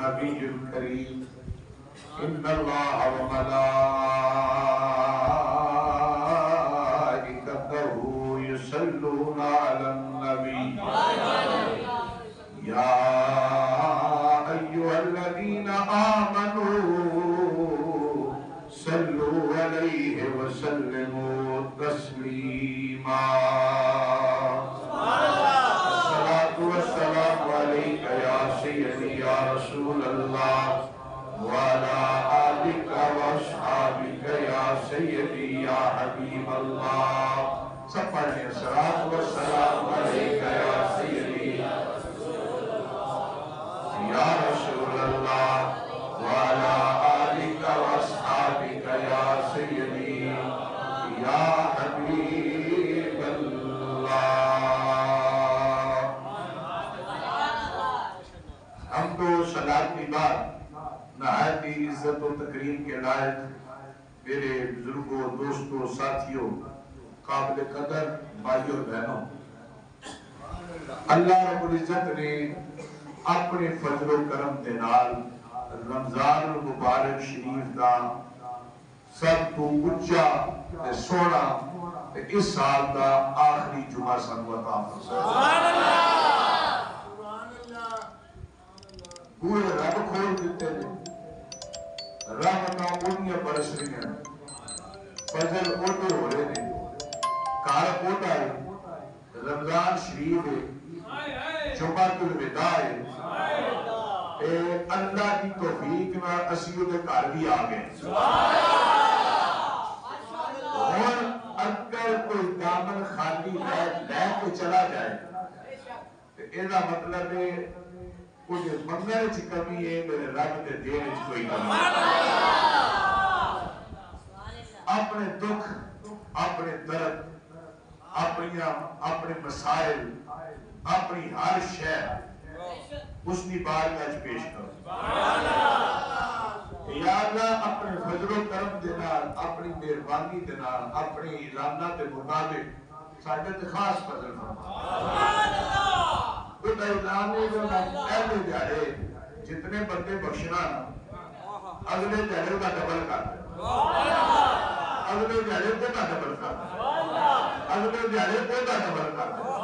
النبي الكريم إن الله وملائكته يصلون على النبي يا أيها الذين آمنوا صلوا عليه وسلموا تسليما الصلاة والسلام عليك يا سيدي يا رسول الله وعلى آلك وأصحابك يا سيدي يا حبيب الله سفر الصلاة والسلام عليك يا سيدي يا رسول الله وعلى آلك وأصحابك يا سيدي يا حبيب الله ہم تو صلاة کی بات نہایت ہی عزت و تکریم کے لائق میرے بزرگوں دوستوں ساتھیوں قابل قدر بھائیوں بہنوں اللہ رب العزت نے اپنے فضل و کرم دے نال رمضان المبارک شریف دا سب تو اچھا تے سونا تے اس سال دا آخری جمعہ سنوتا سبحان اللہ پورے رب کھول دیتے ہیں رحمتاں انیاں برس رہی ہیں فضل اوٹے ہو رہے ہیں کار اوٹا ہے رمضان شریف ہے جمعہ الوداع ہے اللہ کی توفیق میں اسیوں کے گھر بھی آ گئے اور اگر کوئی دامن خالی لے کے چلا جائے تو ایسا مطلب ہے کچھ منگل چی کمی ہے میرے رب دے دینے چی کوئی کمی اپنے دکھ اپنے درد اپنے مسائل اپنی ہر شے اس کی بارگاہ پیش کرو یا اللہ اپنے فضل و کرم دینا اپنی مہربانی دینا اپنی اعلانات کے مطابق ساڈے تے خاص فضل فرما تو اعلانے جو پہلے دیہڑے جتنے بندے بخشنا اگلے دیہڑے کا ڈبل کر دے اگلے دیہڑے کو کا ڈبل کر دے اگلے دیہڑے کو کا ڈبل کر دے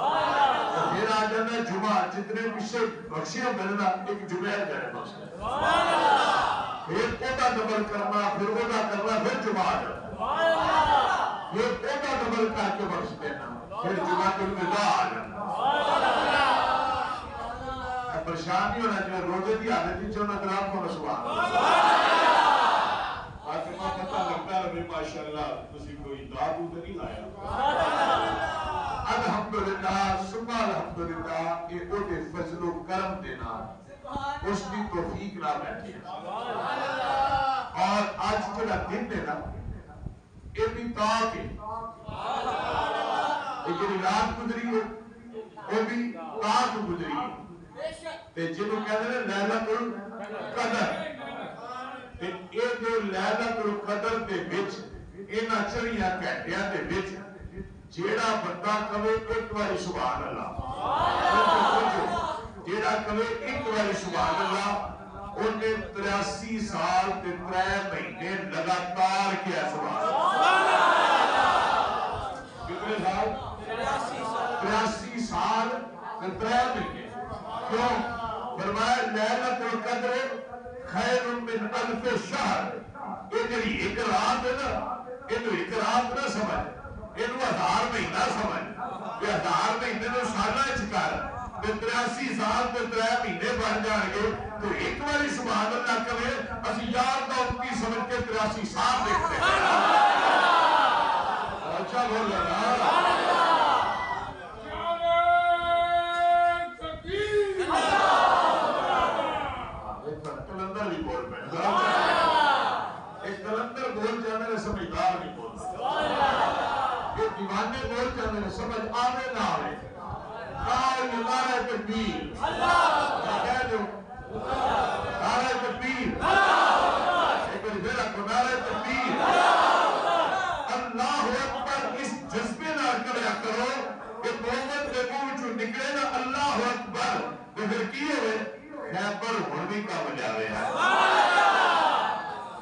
پھر آ جانا جمعہ جتنے پیچھے بخشیاں ملنا ایک جمعہ جانے بخش پھر کوٹا ڈبل کرنا پھر کوٹا کرنا پھر جمعہ آ جانا پھر کوٹا ڈبل کر کے بخش دینا پھر جمعہ الوداع آ جانا پریشانی ہونا جو روزے دی حالت ہی چونہ درام کو سبحان اللہ فاطمہ پتہ لگتا ہے بھی ماشاءاللہ کسی کوئی دادو تو نہیں لایا الحمدللہ سبحان الحمدللہ یہ اوٹے فضل و کرم دینا اس کی توفیق نہ بیٹھے اور آج جڑا دن دینا یہ بھی تاک ہے لیکن رات گزری ہے وہ بھی تاک گزری ہے تے جنہوں کہتے ہیں لیلۃ القدر تے یہ جو لیلۃ القدر دے وچ انہاں چڑیاں گھنٹیاں دے وچ جیڑا بندہ کہے ایک باری سبحان اللہ جیڑا کہے ایک باری سبحان اللہ انہیں 83 سال تے 3 مہینے لگاتار کیا سبحان اللہ کتنے سال 83 سال تے 3 مہینے کیوں فرمایا لیلۃ القدر خیر من الف شہر یہ جی ایک رات ہے نا یہ ایک رات نہ سمجھ یہ 1000 مہینہ سمجھ یہ 1000 مہینے نو سالہ چکار 83 سال تے 3 مہینے بن جان گے تو ایک باری سبحان اللہ کرے اسی یار دا 29 سمجھ کے 83 سال دیکھتے ہیں اچھا بول رہا دیوانے بول جانے سمجھ آنے نہ آنے نعرہ تکبیر کہہ دو نعرہ تکبیر ایک بار پھر آپ کو نعرہ تکبیر اللہ اکبر اس جذبے نہ کریا کرو کہ محمد کے منہ جو نکلے نا اللہ اکبر تو پھر کی ہوئے خیبر اور ہن بھی کامیابی ہے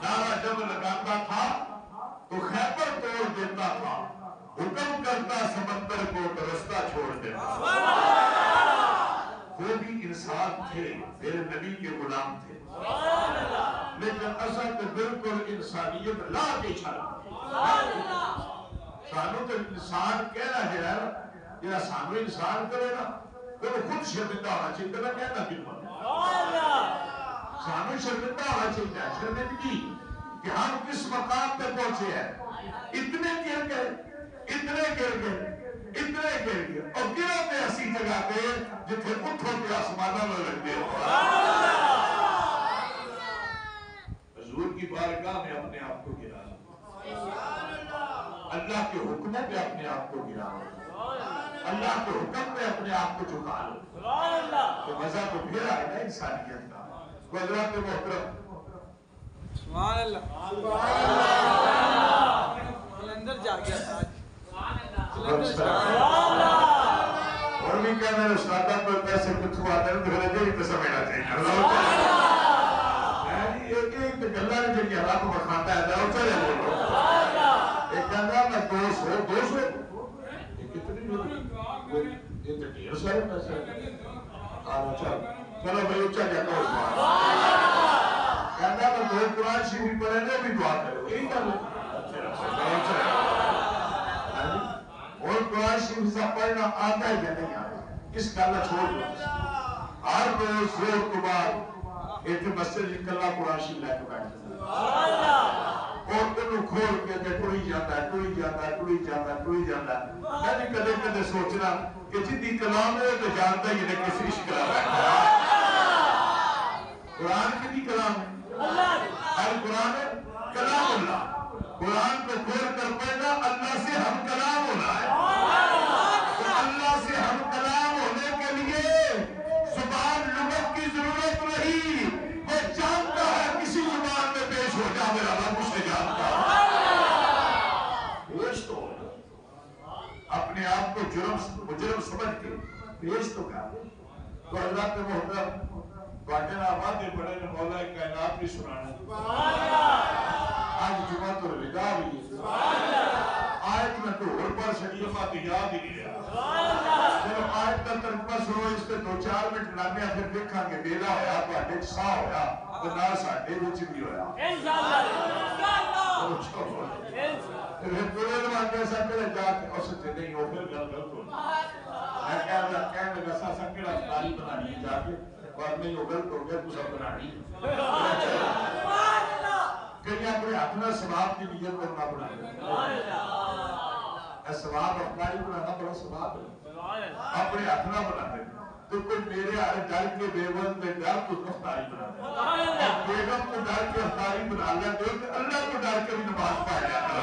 نعرہ جب لگاتا تھا تو خیبر توڑ دیتا تھا حکم کرتا سمندر کو تو رستہ چھوڑ دیتا وہ بھی انسان تھے میرے نبی کے غلام تھے لیکن اصل تو بالکل انسانیت لا کے چھڑا سانو تو انسان کہنا ہے یا سانو انسان کرے نا تو خود شرمندہ ہونا چاہیے تو کہنا کیوں سانو شرمندہ ہونا چاہیے شرمندگی کہ ہم کس مقام پہ پہنچے ہیں اتنے گر گئے اتنے گر گئے اتنے گر گئے اور گروں میں ایسی جگہ پہ جتنے اٹھوں کے آسمانہ میں لگ گئے حضور کی بارگاہ میں اپنے آپ کو گرا اللہ کے حکموں پہ اپنے آپ کو گرا اللہ کے حکم پہ اپنے آپ کو جھکا لو تو مزہ تو پھر آئے نا انسانیت کا وہ حضرات محترم سبحان اللہ اندر جا گیا اور بھی کہنا ہے استادہ پر پیسے کچھ ہوا دن دھرے جو ہی سمجھنا چاہیے ایک گلہ نے جو کہ اللہ کو بخاتا ہے دراؤ چلے بولو ایک کہنا میں 200 یہ کتنی ہوئی یہ تو ڈھیر سارے پیسے چلو بھائی اچھا جاتا ہوں کہنا میں 2 قرآن شریف پڑھے نے بھی دعا کرو یہی کر اور قرآن شریف سے پڑھنا آتا ہے یا نہیں آتا اس گالہ چھوڑ دو ہر روز زور کو بعد ایک مسجد نکلنا قرآن شریف لے کے بیٹھتا اور انہوں کھول کے ٹوڑی جاتا ہے ٹوڑی جاتا ہے ٹوڑی جاتا ہے ٹوڑی جاتا ہے میں بھی کدے کدے سوچنا کہ جتنی کلام ہے تو جانتا ہی نہیں کسی عشق کرا بیٹھتا قرآن کتنی کلام ہے ہر قرآن ہے کلام اللہ قرآن کو کھول کر پڑھنا اللہ سے ہم کلام ہونا ہے تو اللہ سے ہم کلام ہونے کے لیے زبان لغت کی ضرورت نہیں وہ جانتا ہے کسی زبان میں پیش ہو جا میرا رب اسے جانتا ہے پیش تو اپنے آپ کو مجرم سمجھ کے پیش تو کہا تو حضرات محترم باقینا آباد دے بڑے نے مولا کائنات بھی سنانا آج جمعہ تو رجا بھی آیت میں تو اور پر شریفہ تو یاد ہی نہیں رہا چلو آیت کا ترجمہ سنو اس کے 2-4 منٹ لانے پھر دیکھا کہ بیلا ہویا تو اڈے سا ہویا تو نہ ساڑھے وچ بھی ہویا پھر پورے دماغ ایسا پہلے جا کے اور سچے نہیں ہو پھر غلط ہو میں کہنے لگا سا کیڑا افطاری بنانی ہے جا کے اور نہیں ہو غلط ہو گیا تو سب بنانی کہیں اپنے اپنا ثواب کی نیت کرنا پڑا ہے ثواب اپنا ہی بنانا بڑا ثواب ہے اپنے اپنا بناتے تو کوئی میرے آرے ڈر کے بیون میں ڈر تو افطاری بنا اور بیگم کو ڈر کے افطاری بنا لیا تو اللہ کو ڈر کے بھی نماز پڑھ جاتا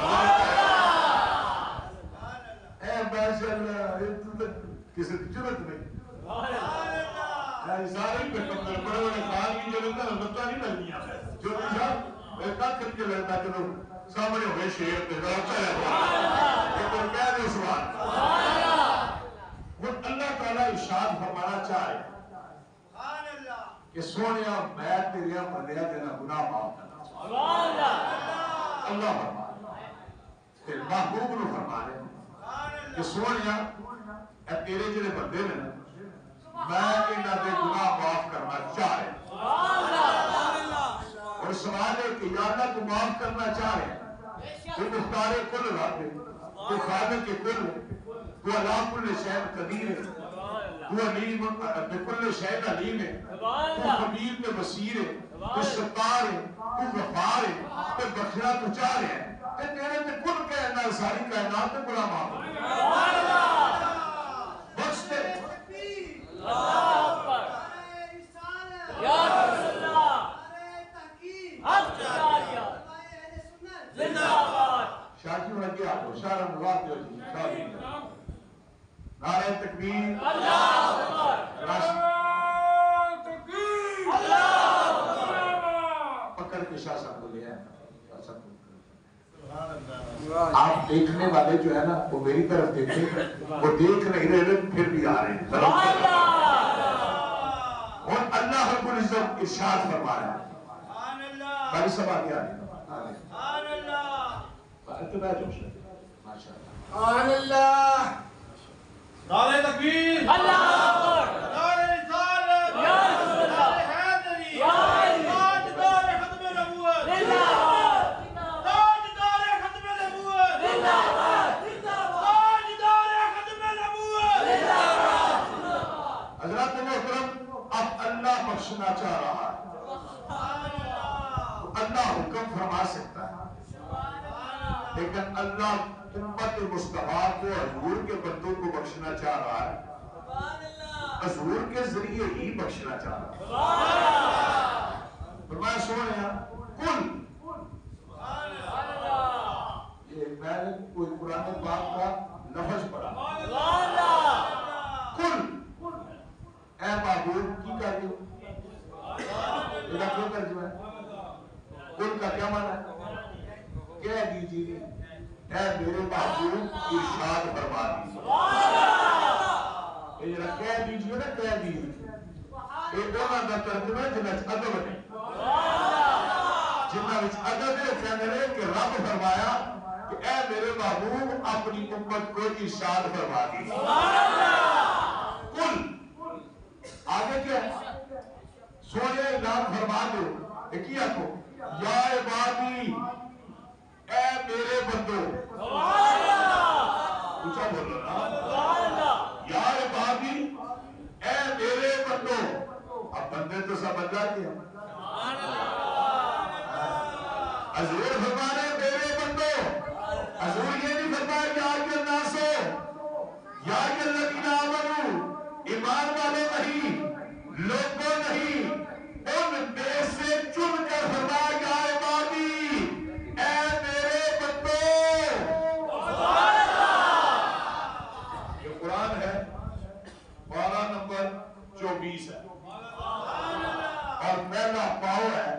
اے ماشاء اللہ کسی کی ضرورت نہیں سارے بڑے بڑے خان کی ضرورت ہے بچہ نہیں لگنیا جو صاحب ایک کے لگتا چلو سامنے ہوئے شیر پہ ذرا چلے ایک اور کہہ دے سوال وہ اللہ تعالیٰ ارشاد فرمانا چاہے کہ سونیا میں تیریا بندیا دینا گناہ معاف کرنا اللہ فرمانا پھر محبوب نے فرمانے کہ سونیا اے تیرے جنہیں بندے نے میں انہاں دے گناہ معاف کرنا چاہے اور سوال ہے کہ یا اللہ تو معاف کرنا چاہے تو مختار کل رب ہے تو خالق کے کل تو اللہ کل شہر قدیر ہے تو علیم بکل شہر علیم ہے تو خبیر پہ بصیر ہے تو ستار ہے تو غفار ہے تو بخشنا تو چاہ رہے ہیں کہ تیرے تے کل کہنا ساری کائنات میں بڑا معاف ہے بخش دے اللہ اکبر یا رسول اللہ شاکی میں لگے آگو شارہ مواد دیو جی شاکی نعرہ تکبیر اللہ اکبر پکڑ کے شاہ صاحب کو لیا ہے آپ دیکھنے والے جو ہے نا وہ میری طرف دیکھیں وہ دیکھ نہیں رہے پھر بھی آ رہے ہیں اور اللہ رب العزت ارشاد فرما رہا ہے بھائی سب آگے آگے اتنا جوش ہے سبحان اللہ نعرہ تکبیر اللہ اکبر نعرہ رسالت یا رسول اللہ نعرہ حیدری یا علی تاجدار ختم نبوت زندہ باد تاجدار ختم نبوت زندہ باد تاجدار ختم نبوت حضرات محترم اب اللہ بخشنا چاہ رہا ہے اللہ حکم فرما سکتا ہے لیکن اللہ امت مصطفیٰ کو حضور کے بندوں کو بخشنا چاہ رہا ہے حضور کے ذریعے ہی بخشنا چاہ رہا ہے فرمایا سونے کل یہ میں نے کوئی قرآن پاک کا لفظ پڑھا کل اے معبود کی کر رہی ہو یہ کیوں ترجمہ ہے کل کا کیا معنی ہے کہہ دیجیے اے میرے محبوب ارشاد فرما دیجیے یہ ذرا کہہ دیجیے نا کہہ دیجیے یہ دونوں کا ترجمہ ہے جنہیں ادب ہے جنہیں ادب ہے کہنے رہے کہ رب فرمایا کہ اے میرے محبوب اپنی امت کو ارشاد فرما دیجیے کل آگے کیا ہے سونے اعلان فرما دو کیا کو یا عبادی اے میرے بندو اونچا بولو نا یا عبادی اے میرے بندو اب بندے تو سب بن جاتے ہیں حضور فرمانے میرے بندو حضور یہ نہیں فرمایا یا الناسو یا الذین آمنو ایمان والے نہیں لوگوں نہیں ان میں سے چن کر فرمایا یا عبادی اے میرے بندو یہ قرآن ہے پارہ نمبر 24 ہے اور پہلا پاؤ ہے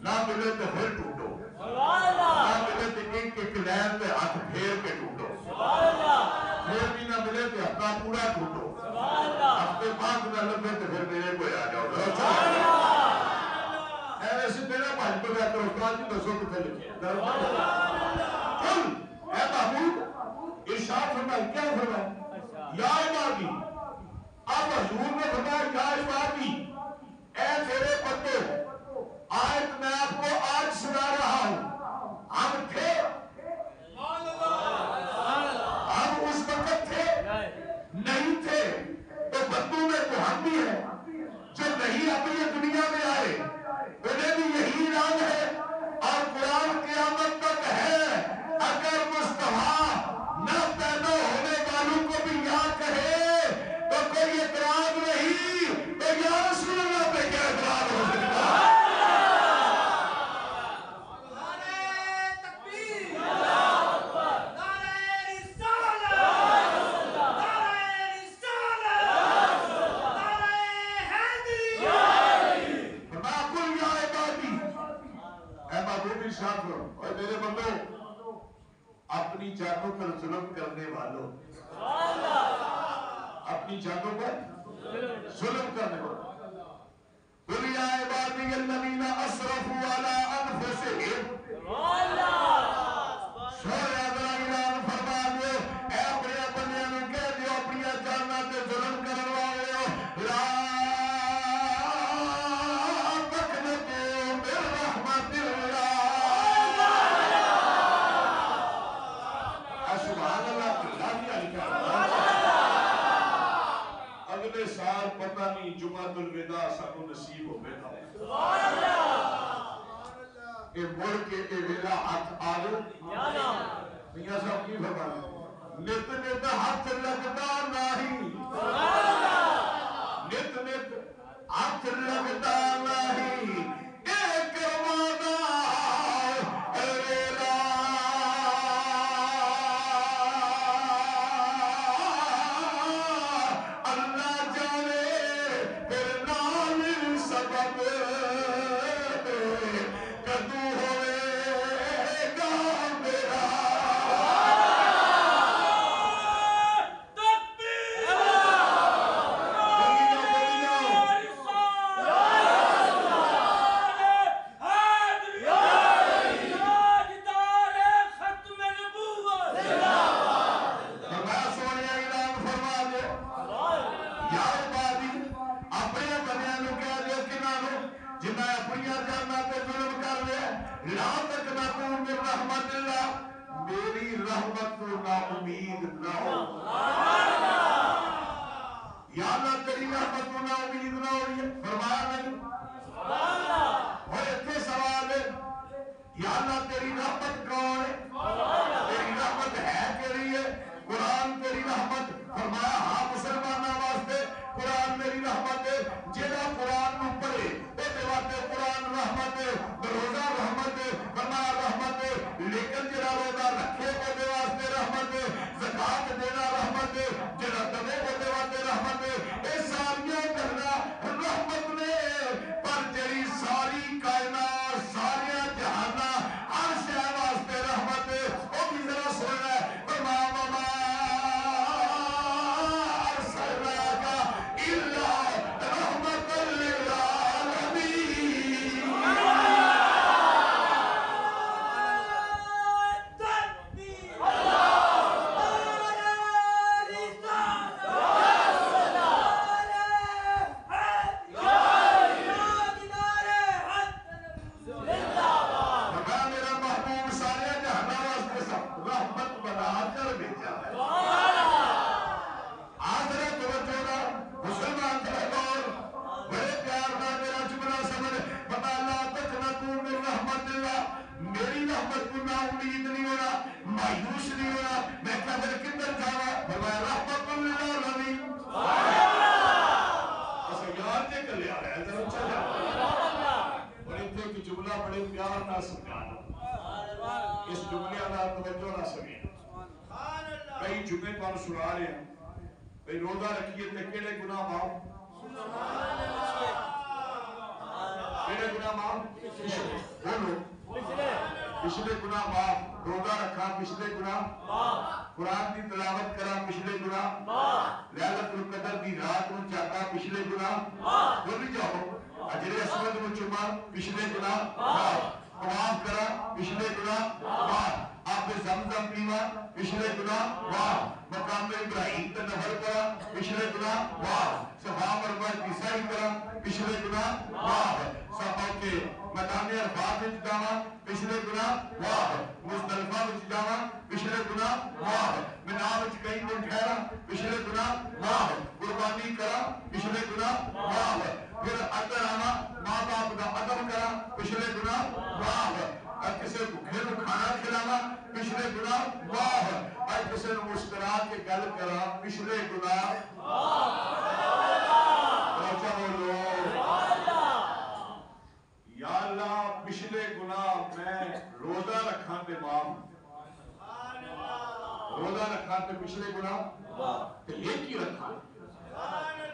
نہ ملے تو پھر ٹوٹو نہ ملے تو ایک ایک لین پہ ہاتھ پھیر کے ٹوٹو پھر بھی نہ ملے تو ہفتہ پورا ٹوٹو ہفتے 5 نہ لگے تو پھر میرے کو آ جاؤ ایسے میرا بھائی کو بیعت استاد جی دسو کتنے لکھے کل اے محبوب ارشاد فرمائے کیا فرمائے یا عبادی اب حضور نے فرمایا یا عبادی اے میرے بندو آیت میں آپ کو آج سنا رہا ہوں ہم تھے ہم اس وقت تھے نہیں تھے تو بندوں میں تو ہم بھی ہیں جو نہیں ابھی یہ دنیا میں آئے انہیں بھی یہی اعلان ہے اور قرآن قیامت تک ہے اگر مصطفیٰ نہ پیدا ہونے والوں کو بھی یاد کہے تو کوئی اعتراض نہیں تو یا رسول اللہ پہ کیا اعتراض ہو سکتا ہے اور میرے بندو اپنی جانوں پر ظلم کرنے والوں اپنی جانوں پر ظلم کرنے والوں قل یا عبادی الذین اسرفوا علی انفسہم سورہ اعلان فرما دو اے اپنے بندیاں نوں کہہ دیو اپنی جاناں تے ظلم کرن والےو لا تقنطوا من رحمت اللہ اگلے سال پتہ نہیں جمعۃ الوداع سانو نصیب ہوے گا اے مڑ کے اے ویلا ہاتھ آلو میاں صاحب کی فرمایا نت نت ہاتھ لگتا نہیں نت نت ہاتھ لگتا نہیں ایک وعدہ ویلا اللہ جانے پھر نام سبب کدو ہوئے گا میرا لا تقنطوا من رحمت اللہ، میری رحمت کو نا امید نہ ہو۔ یا اللہ تیری رحمت کو نا امید نہ ہو، فرمایا نہیں؟ اور اتنے سوال ہے، یا اللہ تیری رحمت کون ہے؟ تیری رحمت ہے کیڑی ہے؟ قرآن تیری رحمت، فرمایا ہاں مسلمانوں واسطے قرآن میری رحمت ہے، جیڑا قرآن نو پڑھے اے دے واسطے قرآن رحمت ہے، روزہ رحمت ہے، فرمایا رحمت ہے، لیکن جیڑا روزہ رکھے او دے واسطے رحمت ہے، زکات دینا رحمت ہے، جیڑا دے او دے واسطے رحمت ہے، اے ساریاں گلاں رحمت نے، پر جڑی ساری کائنات سارے جہاناں ہر شے واسطے رحمت ہے، او بھی ذرا سن لے، فرمایا وما ارسلناک الا رحمت للعالمین۔ فرمایا میرا محبوب سارے جہاناں واسطے سب رحمت بنا کر بھیجا ہے۔ آدھرے توجہ دا مسلمان تھے اور بڑے پیار دا میرا جملہ سمجھ، بتا لا تقنطوا من رحمت اللہ، میری رحمت کو نا امید نہیں ہونا، مایوس نہیں ہونا، میں قدر کدھر جاوا، فرمایا رحمت للعالمین۔ اسے یار کے کلے آ رہا ہے ذرا چل جا، اور اتنے کی جملہ بڑے پیار نہ سمجھانا، اس جملے دا توجہ نہ سمجھانا۔ کئی جملے پر سنا رہے ہیں، بھئی روزہ رکھیے تے کیڑے گناہ معاف؟ کیڑے گناہ معاف؟ بولو پچھلے گناہ معاف، روزہ رکھا پچھلے گناہ، قرآن کی تلاوت کرا پچھلے گناہ، لیلۃ القدر دی رات نو جاگا پچھلے گناہ، بولی جاؤ، اجر اسود نو چوما پچھلے گناہ، طواف کرا پچھلے گناہ، آپ زمزم پیوا پچھلے گناہ، مقام ابراہیم تے نفل کرا پچھلے گناہ، صفا مروہ کی سعی کرا پچھلے گناہ، صفا کے میدان عرفات وچ جاواں پچھلے گناہ، مزدلفہ وچ جاواں پچھلے گناہ، مینا وچ کئی دن ٹھہرا پچھلے گناہ، قربانی کرا پچھلے گناہ، پھر ادھر آواں ماں باپ دا ادب کرا پچھلے گناہ، کسے بھوکے نو کھانا کھلاواں پچھلے گناہ، کسے نو مسکرا کے گل کرا پچھلے گناہ، بولو یا اللہ پچھلے گناہ میں روزہ رکھاں تے معاف، روزہ رکھاں تے پچھلے گناہ تے ایک ہی رکھاں،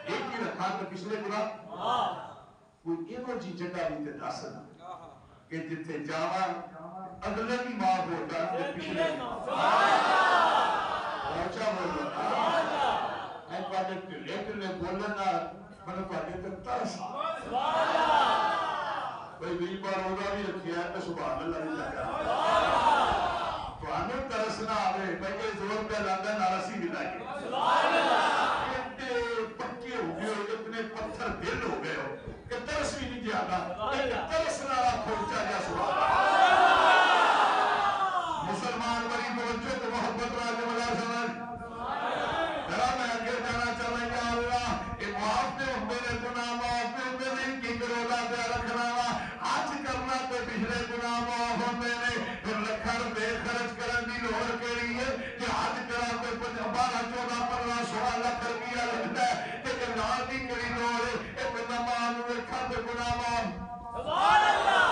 ایک ہی رکھاں تے پچھلے گناہ، کوئی ایو جی جگہ بھی تے دس کہ جتے جاواں اگلے بھی معاف ہوتا تے پچھلے اچھا بولو اے پاتے ٹلے ٹلے بولنا میں پاتے تے ترس بھئی بیل پر روزہ بھی رکھیا ہے تو سبحان اللہ بھی لگا تو ہمیں ترس نہ آوے بھئی کہ زور پہ لاندہ نارسی بھی لگے اتنے پکے ہو گئے ہو اتنے پتھر دل ہو گئے ہو کہ ترس بھی نہیں جانا ایک ترس نہ کھوچا جا سبحان اللہ مسلمان بری توجہ تو محبت راجہ ملا سمجھ ذرا میں آگے جانا چاہتا یا اللہ اے معاف دے میرے گناہ معاف دے میرے کی کرولا پہ رکھنا آج کرنا تے پچھلے گناہ معاف ہوندے نے پھر لکھر بے خرچ کرن دی لوڑ کیڑی ہے کہ آج کرا تے 12 14 15 16 لاکھ روپیہ لگتا ہے کہ نال دی کیڑی لوڑ ہے اے نماز رکھا تے گناہ معاف سبحان اللہ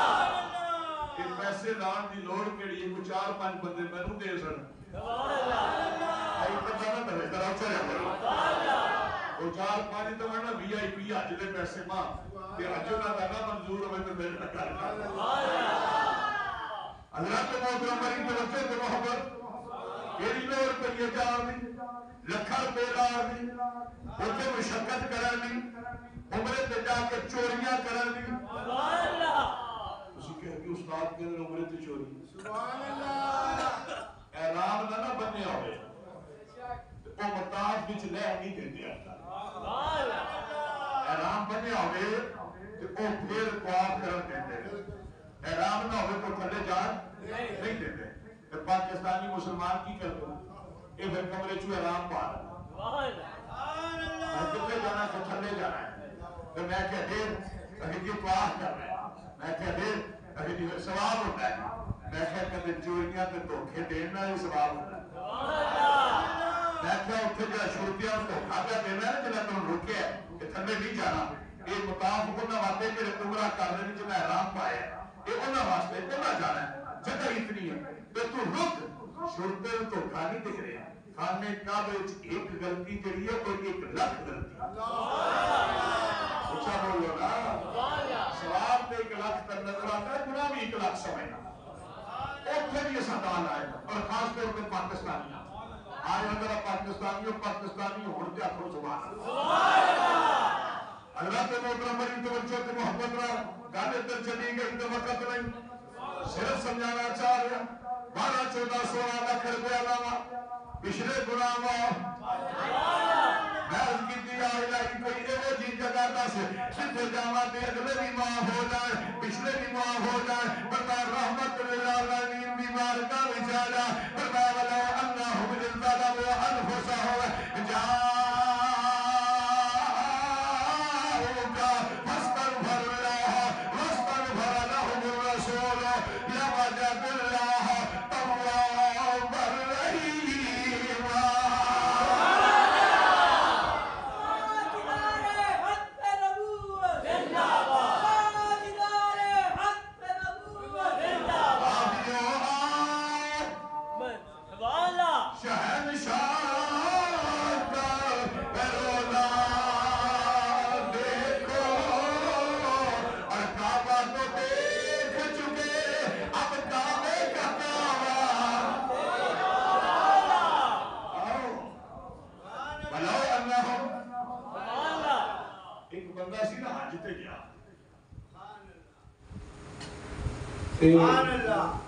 اے پیسے لان دی لوڑ کیڑی ہے کوئی 4-5 بندے مینوں دے سن سبحان اللہ اے پتہ نہ تے ذرا چلے سبحان اللہ وہ 4-5 تو میں وی آئی پی حج دے پیسے ماں کہ حجوں نہ لگا منظور ہوئے تو میرے نہ کر حضرت محترم بری توجہ تو محبت کیڑی لوڑ پہ یہ جار دی لکھر بیلار دی اوتے مشقت کرن دی عمرے تے جا کے چوریاں کرن دی سبحان اللہ اسی کہہ کہ استاد کے اندر عمرے تے چوری سبحان اللہ احرام نہ بنیا ہوئے وہ مطاف وچ لے نہیں دیندے سبحان اللہ احرام بنیا ہوئے تے او پھر طواف کرن دیندے احرام نہ ہوئے تو تھلے جان نہیں دیتے. پاکستانی مسلمان کی کرتے یہ پھر کمرے چو احرام پا کتنے جانا ہے تھلے جانا ہے. تو میں کہہ دیر اگر یہ طواف کر رہے ہیں میں کہہ دیر اگر یہ ثواب ہوتا ہے. میں کہہ کہ چوریاں تے دھوکے دینا ہی ثواب ہوتا ہے. میں کہا اتنے جا شروطیاں دھوکا پہ دینا ہے جنہیں تم رکے ہے کہ تھلے نہیں جانا. یہ مطاف انہوں واسطے کہ عمرہ کر رہے ہیں جنہیں احرام پائے یہ انہوں واسطے انہوں جانا ہے. جگہ اتنی ہے تو رک شروطیں دھوکا نہیں دکھ رہے ہیں. خانے کعبے ایک غلطی جڑی ہے اور 1 لاکھ غلطی. اچھا بولو نا ثواب تے 1 لاکھ تک نظر آتا ہے گناہ بھی 1 لاکھ سمجھنا. اتنے بھی ایسا دان آئے اور خاص طور پہ پاکستانی آئے اگر پاکستانی ہونے آخر سبحان حضرات محترم بڑی توجہ تے محبت رہا گل ادھر چلی گئی تو وقت نہیں. صرف سمجھانا چاہ رہا 12-14 لاکھ روپیہ علاوہ پچھلے گناہ میں اس کی دیا الہی کوئی ایو جی جگہ دس جتنے جاواں تے اگلے بھی معاف ہو جائے پچھلے بھی معاف ہو جائے. فرمایا رحمت للعالمین بیمار کا وچالا. فرمایا ولو انہم ظلموا انفسهم جاءوک فاستغفر اللہ واستغفر لهم الرسول لوجدوا اللہ توابا رحیما.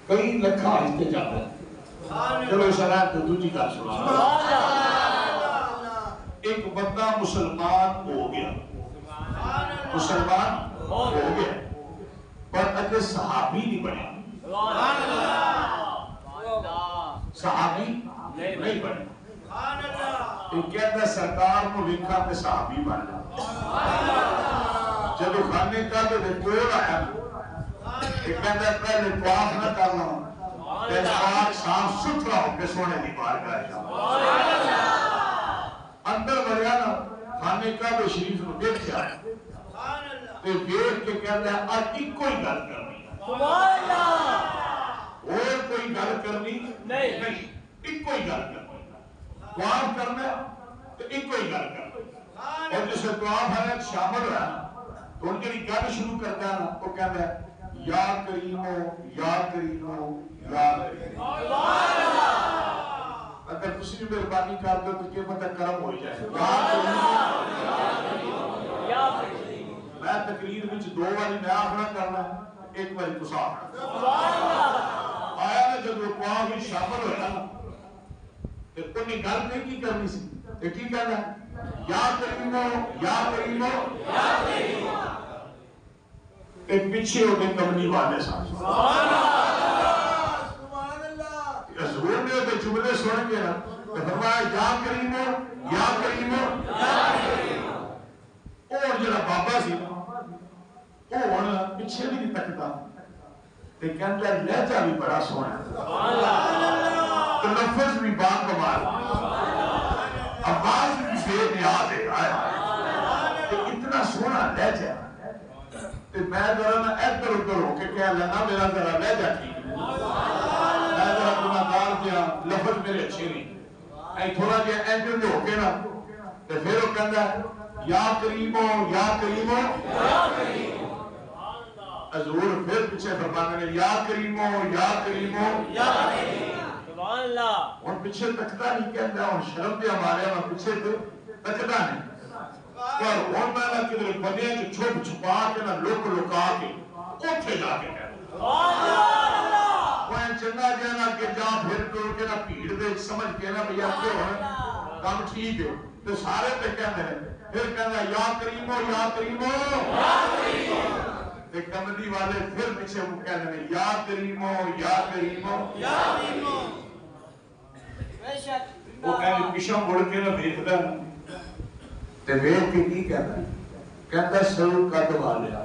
کئی لکھا ہستے جاتے ہیں. چلو شرائط تو دوجی کا سنا. ایک بندہ مسلمان ہو گیا پر اگر صحابی نہیں بنے صحابی نہیں بنے. یہ کہتا ہے سرکار کو لکھا کہ صحابی بن جب خانے کا تو کوڑ آیا یہ کہتا ہے پہلے طواف نہ کرنا پھر پاک صاف ستھرا ہو کے سونے دی بارگاہ جاؤ. اندر بڑھیا نا خانے کعبہ شریف کو دیکھا تو دیکھ کے کہتا ہے آج ایک کوئی گل کرنی اور کوئی گل کرنی نہیں ایک کوئی گل کرنی. طواف کرنا تو ایک کوئی گل کرنا. اور جسے طواف ہے شامل ہے تو ان کے لیے گل شروع کرتا ہے نا تو کہتا ہے یا کریمو یا کریمو یا کریمو. اگر کسی بھی مہربانی کر دو تو کیا مطلب کرم ہو جائے. یا کریمو میں تقریر میں 2 والی میں آخنا کرنا ایک والی تو آخنا آیا نا جب وہ قوام میں شامل ہویا نا تو انہیں گل نہیں کی کرنی سی تو کی کہنا یا کریمو یا کریمو یا کریمو. ایک پیچھے ہو گئے کمنی والے صاحب حضور نے تو جملے سن کے نا فرمایا یا کریمو یا کریمو اور جڑا بابا سی وہ ہن پیچھے بھی نہیں تکتا تے کہندا لہجہ بھی بڑا سونا تو لفظ بھی با کمال آواز بھی بے نیاز ہے اتنا سونا لہجہ. میں ذرا نا ادھر ادھر ہو کے کہہ لینا میرا ذرا لہجہ ٹھیک ہے میں ذرا گناہگار کیا لفظ میرے اچھے نہیں اے تھوڑا جہا اینجل ہو کے نا تو پھر وہ کہندا یا کریمو یا کریمو یا کریمو. حضور پھر پیچھے فرمانے نے یا کریمو یا کریمو یا کریمو. سبحان اللہ. اور پیچھے تکتا نہیں کہندا اور شرم دے ہمارے میں پیچھے تکتا نہیں پر وہ میں نہ کدھر بنیا جو چھپ چھپا کے نہ لوک لکا کے اوٹھے جا کے کہتا وہ چنگا جانا کہ جا پھر کر کے نہ بھیڑ دے سمجھ کے نہ بھئی آپ کے ہوئے کام ٹھیک ہے تو سارے پہ کہتے ہیں پھر کہنا یا کریمو یا کریمو یا کریمو. تے کملی والے پھر پیچھے وہ کہنے میں یا کریمو یا کریمو یا کریمو وہ کہنے پیچھے مڑ کے نہ دیکھتا ہے تے ویکھ کے کی کہتا ہے کہتا ہے سلو قد والیا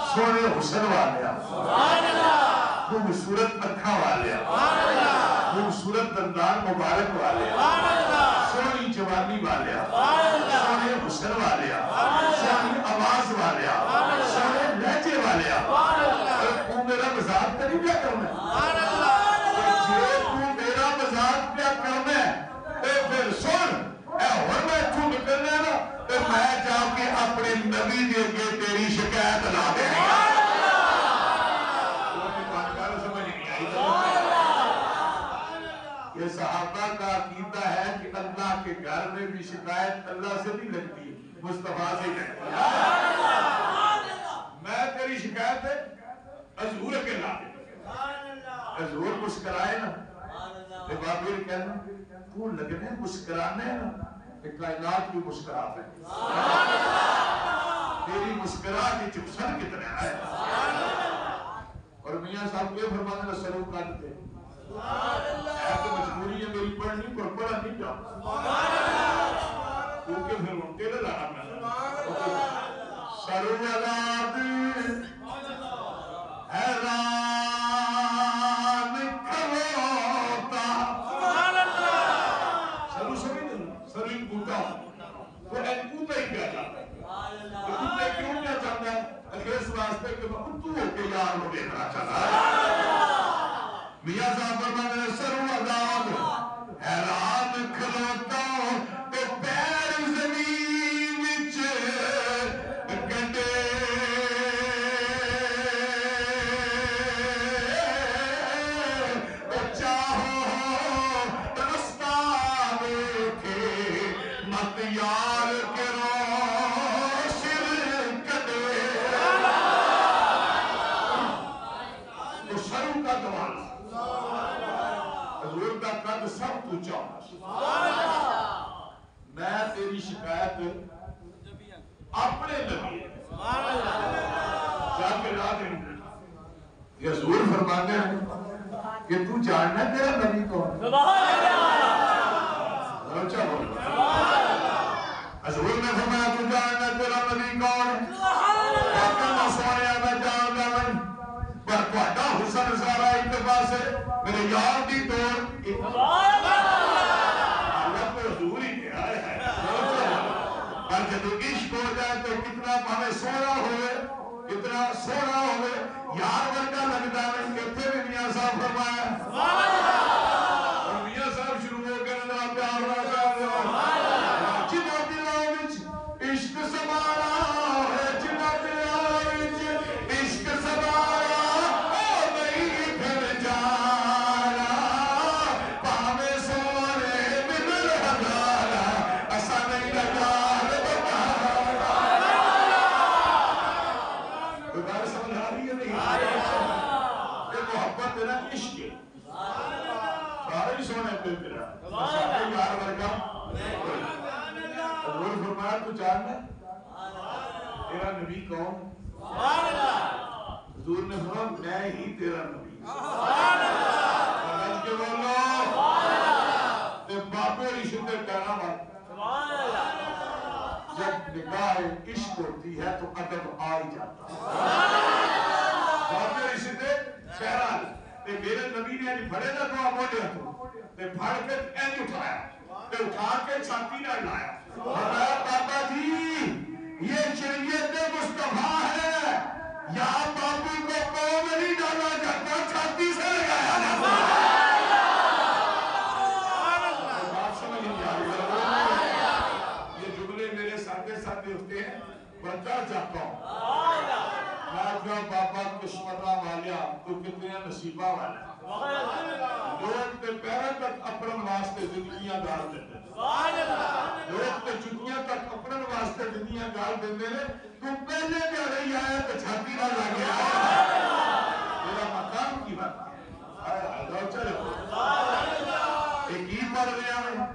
سونے حسن والیا خوبصورت اکھاں والیا خوبصورت دندان مبارک والیا سونی جوانی والیا سونے حسن والیا سونی آواز والیا سونے لہجے والیا تو میرا مذاق تو نہیں کیا کرنا جے تو میرا مذاق کیا کرنا ہے پھر سن اے اور میں تو نکلنا نا تو میں جا کے اپنے نبی دے کے تیری شکایت لا دے یہ صحابہ کا عقیدہ ہے کہ اللہ کے گھر میں بھی شکایت اللہ سے نہیں لگتی مصطفیٰ سے لگتی میں تیری شکایت ہے حضور کے نام حضور مسکرائے نا کہ بابیر کہنا تو لگنے مسکرانے نا کہ کائنات بھی مسکراتے تیری مسکرا کی چپسن کتنے آئے اور میاں صاحب یہ فرمانے کا سلوک کرتے ہے تو مجبوری ہے میری پڑھنی پر پڑھا نہیں جاؤں کیونکہ پھر منتے لے لانا میں سرولاد حیران کھلوتا سرو سمجھ دیں سرو ایک بوٹا تو ایک بوٹا ہی کیا جاتا ہے بوٹا کیوں کیا چاہتا ہے اگر اس واسطے کہ میں تو ہو کے یار ہو دیکھنا چاہتا ہے میاں صاحب فرمانے سرولاد حیران کھلوتا تو پیر زمین وچ گڈے چاہو رستہ دیکھے مت یار کرو سر کدے تو سرو کا دوال حضور کا قد سب تو چاہتا میں تیری شکایت اپنے نبی جا کے لا دیں یہ حضور فرماتے ہیں کہ تو جاننا تیرا نبی کون روچہ بول حضور نے فرمایا تو جاننا تیرا نبی کون کہنا سوڑیا میں جاننا نہیں پر کوڑا حسن سارا اتباع سے میرے یار دی توڑ اللہ کو حضور ہی کیا ہے پر جب عشق ہو جائے تو کتنا پہلے سونا ہوئے کتنا سونا ہوئے یار ورگا لگتا ہے کہتے بھی میاں صاحب فرمایا اور میاں صاحب شروع ہو کے نظر پیار رہا ہے جنہ دلوں وچ عشق سمارا ہے جنہ دلوں وچ عشق سمارا او نہیں پھر جانا پاوے سونے مل ہزارا ایسا نہیں لگا بات سمجھ آ رہی ہے نہیں یہ محبت ہے نا عشق سارے سونے پہ میرا سارے یار ورگا حضور فرمایا تو جاننا تیرا نبی کون حضور نے فرمایا میں ہی تیرا نبی سمجھ کے بولو تے بابے رشتے کہنا بات جب نگاہ عشق ہوتی ہے تو ادب آ ہی جاتا بابے رشتے کہنا تے میرے نبی نے بڑے نہ تو آموڑے تو تے بھڑ کے اینج اٹھایا تے اٹھا کے چھاتی نہ لایا فرمایا بابا جی یہ شریعت مصطفیٰ ہے یا بابو کو قوم نہیں ڈالا جاتا چھاتی سے لگایا جاتا بات سمجھ نہیں آ رہی یہ جملے میرے ساتھے ساتھے ہوتے ہیں بڑھتا جاتا ہوں میں بابا کشمرہ والیا تو کتنے نصیبہ والا لوگ تے پیرہ تک اپنے واسطے زندگیاں گال دیتے لوگ تے جتیاں تک اپنے واسطے زندگیاں گال دیتے ہیں تو پہلے کیا رہی آیا تو چھاتی نہ لگے آیا میرا مقام کی بات ہے دو چلے ایک ہی پڑھ رہے ہیں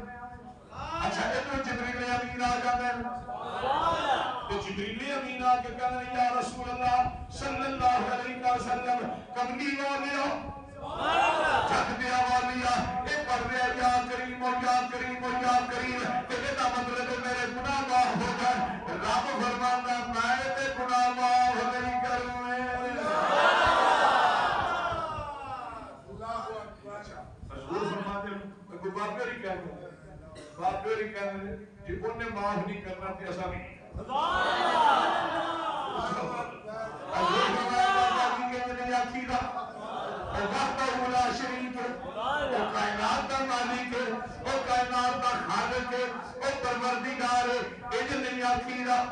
اچھا کہ تو جبریل امین آ جاتا ہے تو جبریل امین آ کے کہنا منڈی والیا جگ دیا والیا یہ پڑھ رہا یا کریم یا کریم یا کریم یہ مطلب میرے گناہ معاف ہو جائے رب فرماتا میں تے گناہ معاف نہیں کروں حضور فرماتے ہیں کوئی بابر ہی کہہ گا بابر ہی کہہ گا جی انہیں معاف نہیں کرنا تھی ایسا نہیں حضور فرماتے ہیں کہ نہیں آکھیدہ وہ وقت اولا شریف وہ کائنات کا مالک ہے وہ کائنات کا خالق ہے وہ پروردگار ہے یہ نہیں آکھیدہ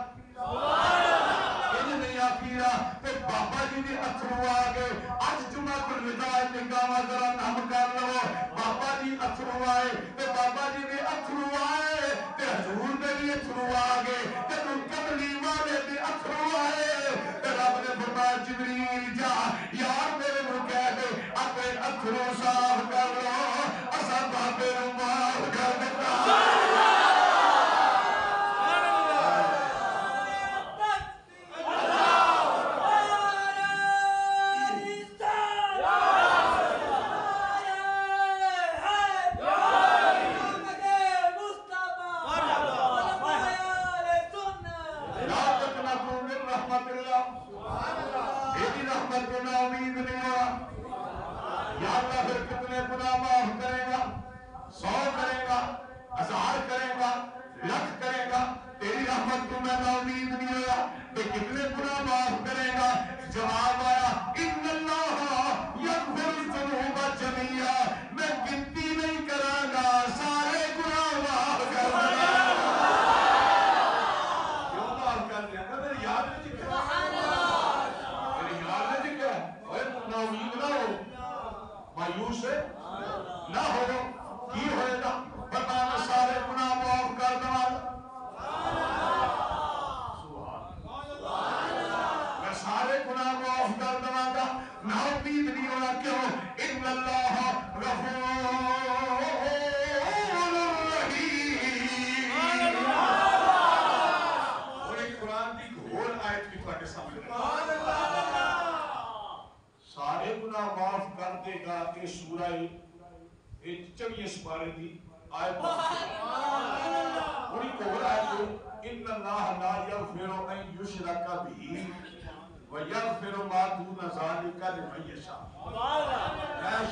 نہیں آخیرہ تو بابا جی نے اتھرو آگے آج جمعہ کل وداع نگاہ ذرا نام کر لو بابا جی اتھرو آئے تو بابا جی نے اتھرو آئے تو حضور نے بھی اتھرو آگے تو کملی والے بھی اتھرو آئے تو رب نے فرمایا جبریل جا یار میرے مکہ دے اپنے اتھرو صاف کر لو اسا بابے رو معاف کر دیتا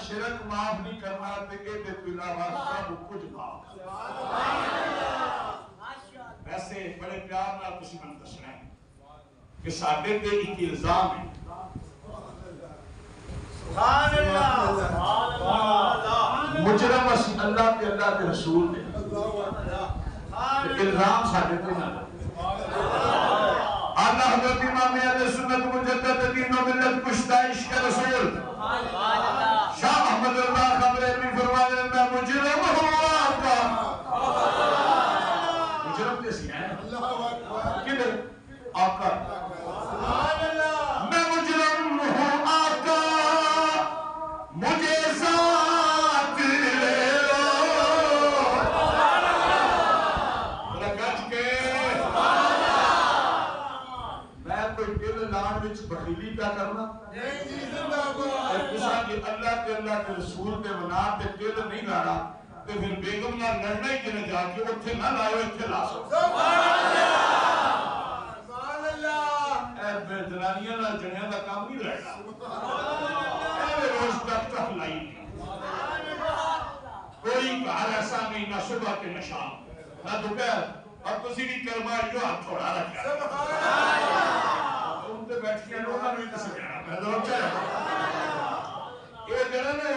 شرک معاف نہیں کرنا تے اے علاوہ سب کچھ معاف ویسے بڑے پیار نال تسی من دسنا ہے کہ ساڈے تے ایک الزام ہے سبحان اللہ مجرم اسی اللہ تے اللہ کے رسول نے الزام ساڈے تے نہ اللہ حضرت امام اہل سنت مجدد دین و ملت کشتہ عشق رسول شاہ احمد رضا خبریں بھی فرمانے میں مجرم ہوں آقا مجرم جیسی ہیں کدھر آقا میں مجرم ہوں آقا مجھے ساتھ لے لو لگت کے میں کوئی دل لان وچ بخیلی پہ کرنا اللہ کے رسول کے بنا تے دل نہیں لانا تے پھر بیگم نہ لڑنا ہی جنہیں جا کے اتھے نہ لائے اتھے لا سو سبحان اللہ اے بے جنانیاں نہ جنیاں دا کام نہیں رہنا اے روز تک تک لائی کوئی کار ایسا نہیں نہ صبح کے نہ شام نہ دوپہر اور کسی بھی کرما جو ہاتھ تھوڑا رکھا ان تے بیٹھیاں لوگاں نو تے سجانا میں دو چاہے یہ جڑا نا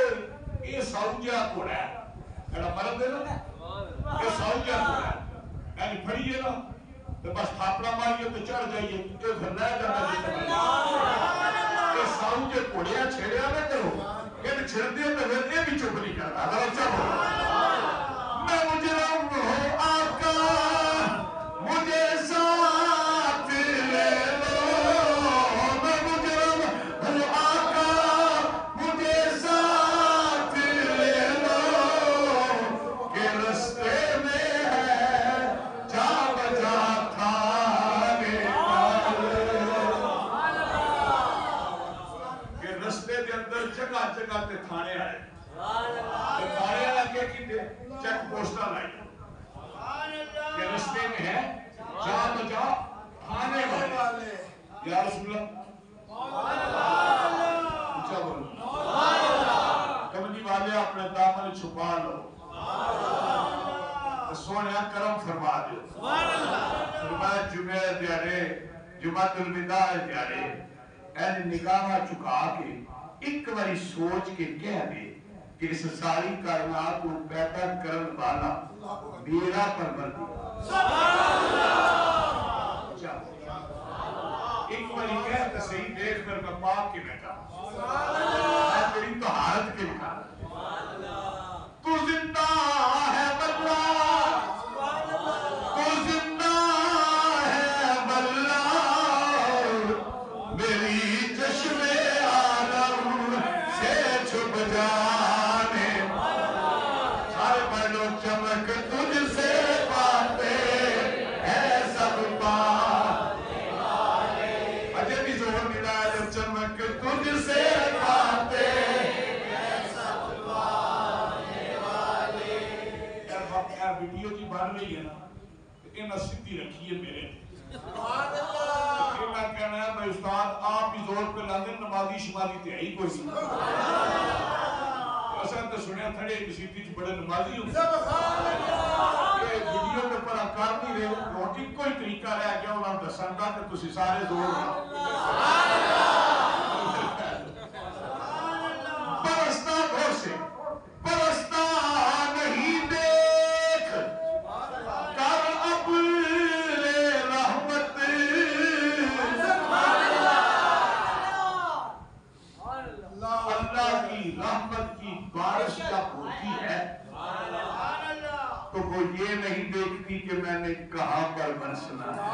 یہ ساؤجا کوڑا ہے جڑا مرد ہے نا یہ ساؤجا کوڑا ہے یعنی پھڑیے نا تو بس تھاپڑا ماریے تو چڑھ جائیے یہ پھر نہ جاتا یہ ساؤجے کوڑیا چھیڑیا نہ کرو یہ چھڑ دیا تو پھر یہ بھی چپ نہیں کرتا ذرا چاہو میں مجرم ہوں آقا مجھے ساتھ لے کھانے آئے کھانے آئے کے چیک پوسٹا لائی کہ رستے میں ہے جا تو جا کھانے والے یا رسول اللہ اچھا بولو کمنی والے اپنے دامن چھپا لو سونے کرم فرما دو فرمایا جمعہ دیارے جمعہ الوداع دیارے این نگاہ چکا کے ایک باری سوچ کے کہہ دے کہ اس ساری کائنات کو پیدا کرن والا میرا پروردگار ایک باری کہہ تو صحیح دیکھ کر میں پاک کے بیٹھا میں تیری طہارت کے لکھا تو زندہ ہے واللہ تو زندہ ہے واللہ میری چشم عالم سے چھپ جانے سارے پہلو چمک تجھ سے پاتے ہیں سب پانے والے اجے بھی زور ملا ہے جب چمک تجھ سے پاتے ہیں سب پانے والے ویڈیو کی بن رہی ہے نا انہاں سدھی رکھی ہے میرے میں کہنا ہے بھائی استاد آپ بھی زور پہ لاندے نمازی شمالی تے ہی کوئی نہیں اصلا تو سنیا تھڑے کسی تیچ بڑے نمازی ہوں یہ ویڈیو پہ پر کر نہیں رہے روٹی کوئی طریقہ رہا کیا انہاں دسندہ کہ تسی سارے زور پرستہ گھر سے پرستہ نہیں دیکھ کر اپنے رحمت اللہ کی رحمت کی بارش جب ہوتی ہے تو وہ یہ نہیں دیکھتی کہ میں نے کہاں پر برسنا ہے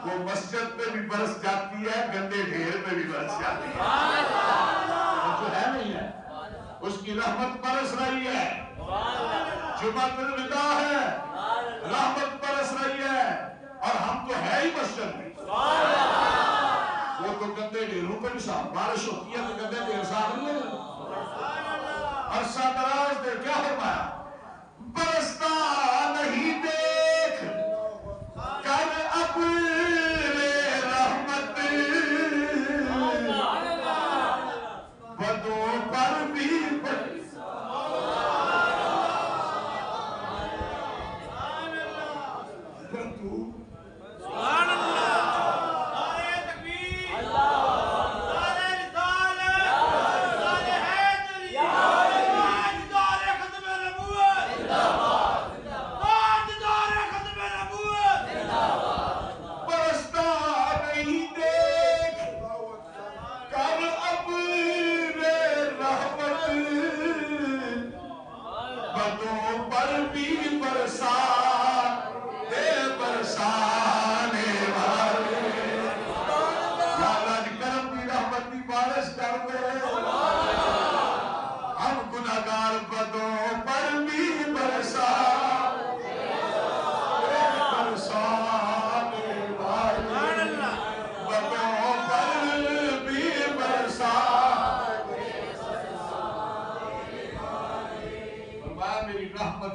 وہ مسجد پہ بھی برس جاتی ہے گندے ڈھیر پہ بھی برس جاتی ہے جو ہے نہیں ہے اس کی رحمت برس رہی ہے جمعہ الوداع ہے رحمت برس رہی ہے اور ہم تو ہے ہی مسجد میں وہ تو گندے ڈھیروں پہ بھی صاف بارش ہوتی ہے تو گندے ڈھیر صاف نہیں ہے عرصہ دراز دے کیا فرمایا برستا نہیں دیکھ کر اپنے رحمت بدوں پر بھی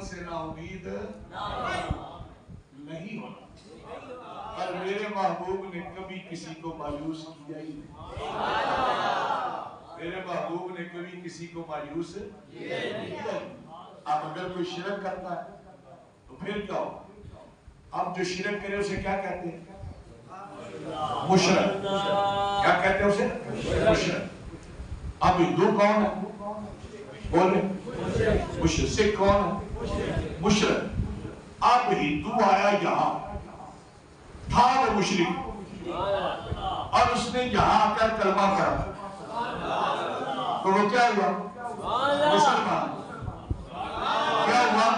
سے نا امید نہیں ہونا اور میرے محبوب نے کبھی کسی کو مایوس کیا ہی نہیں میرے محبوب نے کبھی کسی کو مایوس کیا نہیں اب اگر کوئی شرک کرتا ہے تو پھر کیا ہو اب جو شرک کرے اسے کیا کہتے ہیں مشرک کیا کہتے ہیں اسے مشرک اب ہندو کون ہے بولے مشرک سکھ کون ہے مشرک اب ہندو آیا یہاں تھا وہ مشرک اور اس نے یہاں آ کر کلمہ کرا تو وہ کیا ہوا مسلمان کیا ہوا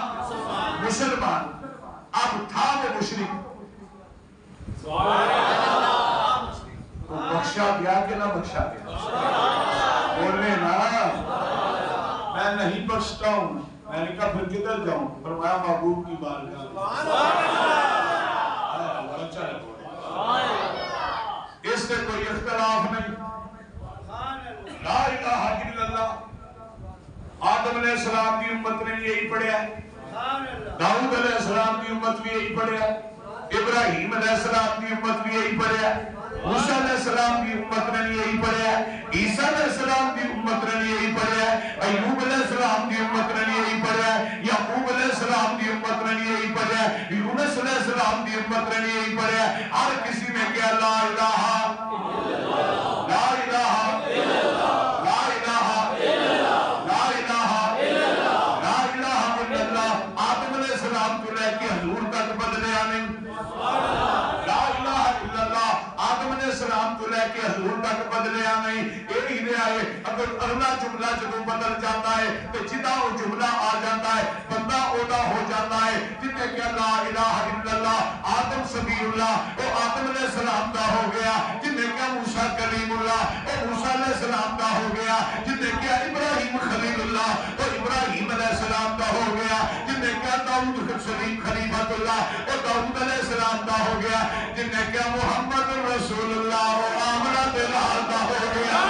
مسلمان اب تھا وہ مشرک تو بخشا گیا کہ نہ بخشا گیا بولنے نا میں نہیں بخشتا ہوں میں نے کہا پھر کدھر جاؤں فرمایا محبوب کی بارگاہ اس سے کوئی اختلاف نہیں لا الہ السلام کی امت نے یہی پڑھیا ہے، داؤد علیہ السلام کی امت بھی یہی پڑھیا ہے، ابراہیم علیہ السلام کی امت بھی یہی پڑھیا ہے، موسیٰ علیہ السلام کی امت نے یہی پڑھیا ہے، عیسیٰ علیہ السلام کی امت نے یہی پڑھیا ہے، ایوب علیہ السلام کی امت نے یہی پڑھیا ہے، یعقوب علیہ السلام کی امت نے یہی پڑھیا ہے، یونس علیہ السلام کی امت نے یہی پڑھیا ہے۔ ہر کسی نے کیا لا الہ لا الہ لا الہ لا الہ لا الہ الا اللہ۔ آدم علیہ السلام کو لے کے حضور تک بدلیا نہیں، لا الہ الا اللہ آدم علیہ السلام کو لے کے حضور تک بدلیا نہیں۔ یہی لے آئے اگر اگلا جملہ جب بدل جاتا ہے تو جدا وہ جملہ آ جاتا ہے، بندہ اودا ہو جاتا ہے۔ جتنے کیا لا الہ الا اللہ آدم سبیل اللہ وہ آدم علیہ السلام کا ہو گیا، جتنے کیا موسیٰ کلیم اللہ وہ موسیٰ علیہ السلام کا ہو گیا، جتنے کیا ابراہیم خلیل اللہ وہ ابراہیم علیہ السلام کا ہو گیا، جتنے کیا داؤد سلیم خلیفۃ اللہ وہ داؤد علیہ السلام کا ہو گیا، جتنے کیا محمد رسول اللہ وہ آمنہ بلال کا ہو گیا۔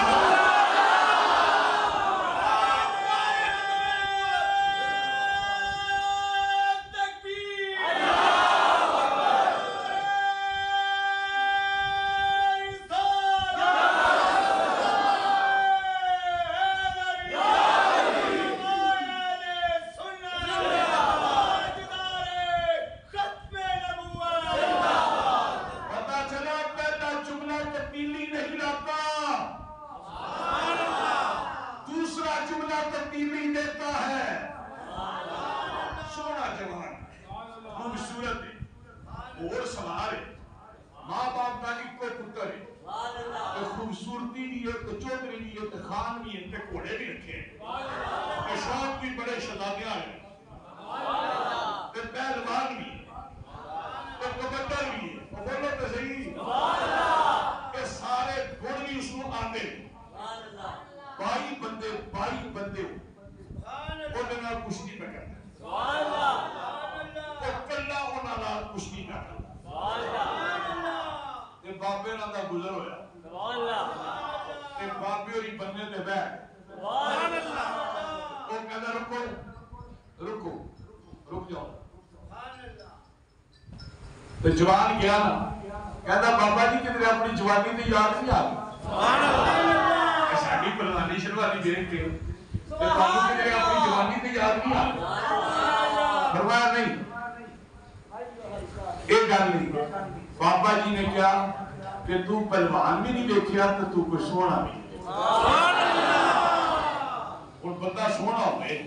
تو جوان گیا نا کہتا بابا جی کدھر اپنی جوانی تے یاد نہیں آ ساڈی پروانی شروعاتی دیکھ کے بابو کدھر اپنی جوانی تے یاد نہیں آ فرمایا نہیں ایک گل نہیں بابا جی نے کیا کہ تو پہلوان بھی نہیں دیکھیا تو تو کوئی سونا بھی نہیں اور بندہ سونا ہوئے